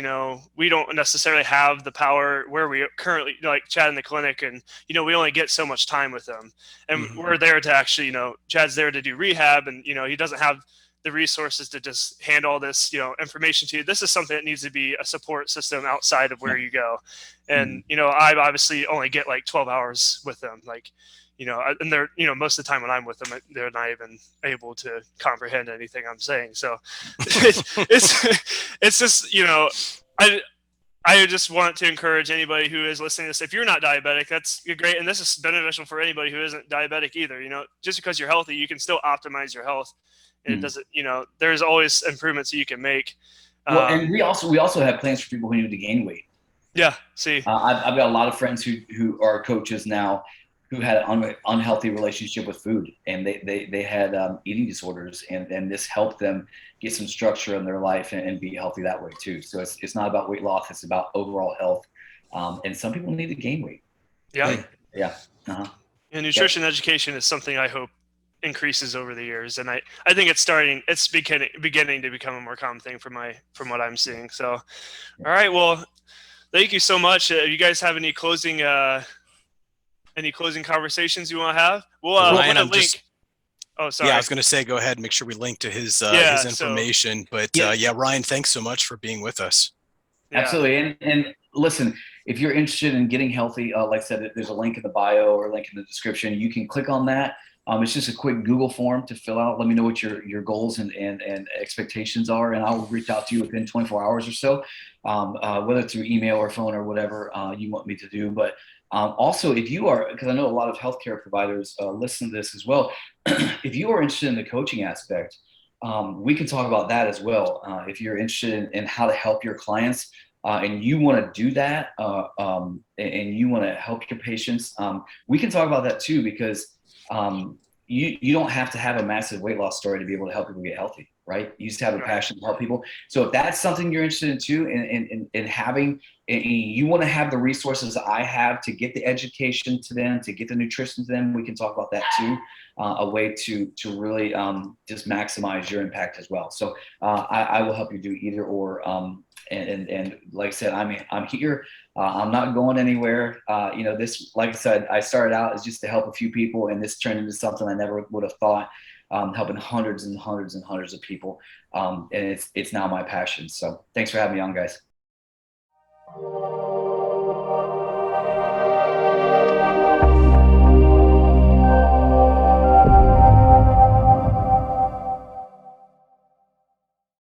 we don't necessarily have the power where we currently, like Chad in the clinic, and we only get so much time with them, and we're there to actually, Chad's there to do rehab, and he doesn't have the resources to just hand all this information to you. This is something that needs to be a support system outside of where you go. And I obviously only get like 12 hours with them, like and they're, most of the time when I'm with them, they're not even able to comprehend anything I'm saying. So it's just, I just want to encourage anybody who is listening to this. If you're not diabetic, that's great. And this is beneficial for anybody who isn't diabetic either. Just because you're healthy, you can still optimize your health. And it doesn't, there's always improvements that you can make. Well, and we also have plans for people who need to gain weight. Yeah. See, I've got a lot of friends who are coaches now, who had an unhealthy relationship with food, and they had eating disorders, and this helped them get some structure in their life and be healthy that way too. So it's not about weight loss; it's about overall health. And some people need to gain weight. Yeah. Yeah. Uh-huh. And nutrition education is something I hope increases over the years, and I think it's beginning to become a more common thing from what I'm seeing. So, all right, well, thank you so much. You guys have any closing conversations you want to have? We'll Ryan, put a link. Oh, sorry. Yeah, I was going to say, go ahead and make sure we link to his information. But Ryan, thanks so much for being with us. Yeah. Absolutely. And listen, if you're interested in getting healthy, like I said, there's a link in the bio or a link in the description. You can click on that. It's just a quick Google form to fill out. Let me know what your goals and expectations are, and I'll reach out to you within 24 hours or so, whether through email or phone or whatever you want me to do. But also, if you are, because I know a lot of healthcare providers listen to this as well, if you are interested in the coaching aspect, we can talk about that as well. If you're interested in how to help your clients, and you want to do that, and you want to help your patients, we can talk about that too, because you don't have to have a massive weight loss story to be able to help people get healthy, right? You just have a passion to help people. So if that's something you're interested in too, in having, and you want to have the resources I have to get the education to them, to get the nutrition to them, we can talk about that too. A way to really just maximize your impact as well. So I will help you do either or. And like I said, I'm here. I'm not going anywhere. This, like I said, I started out as just to help a few people, and this turned into something I never would have thought, helping hundreds and hundreds and hundreds of people. And it's now my passion. So thanks for having me on, guys.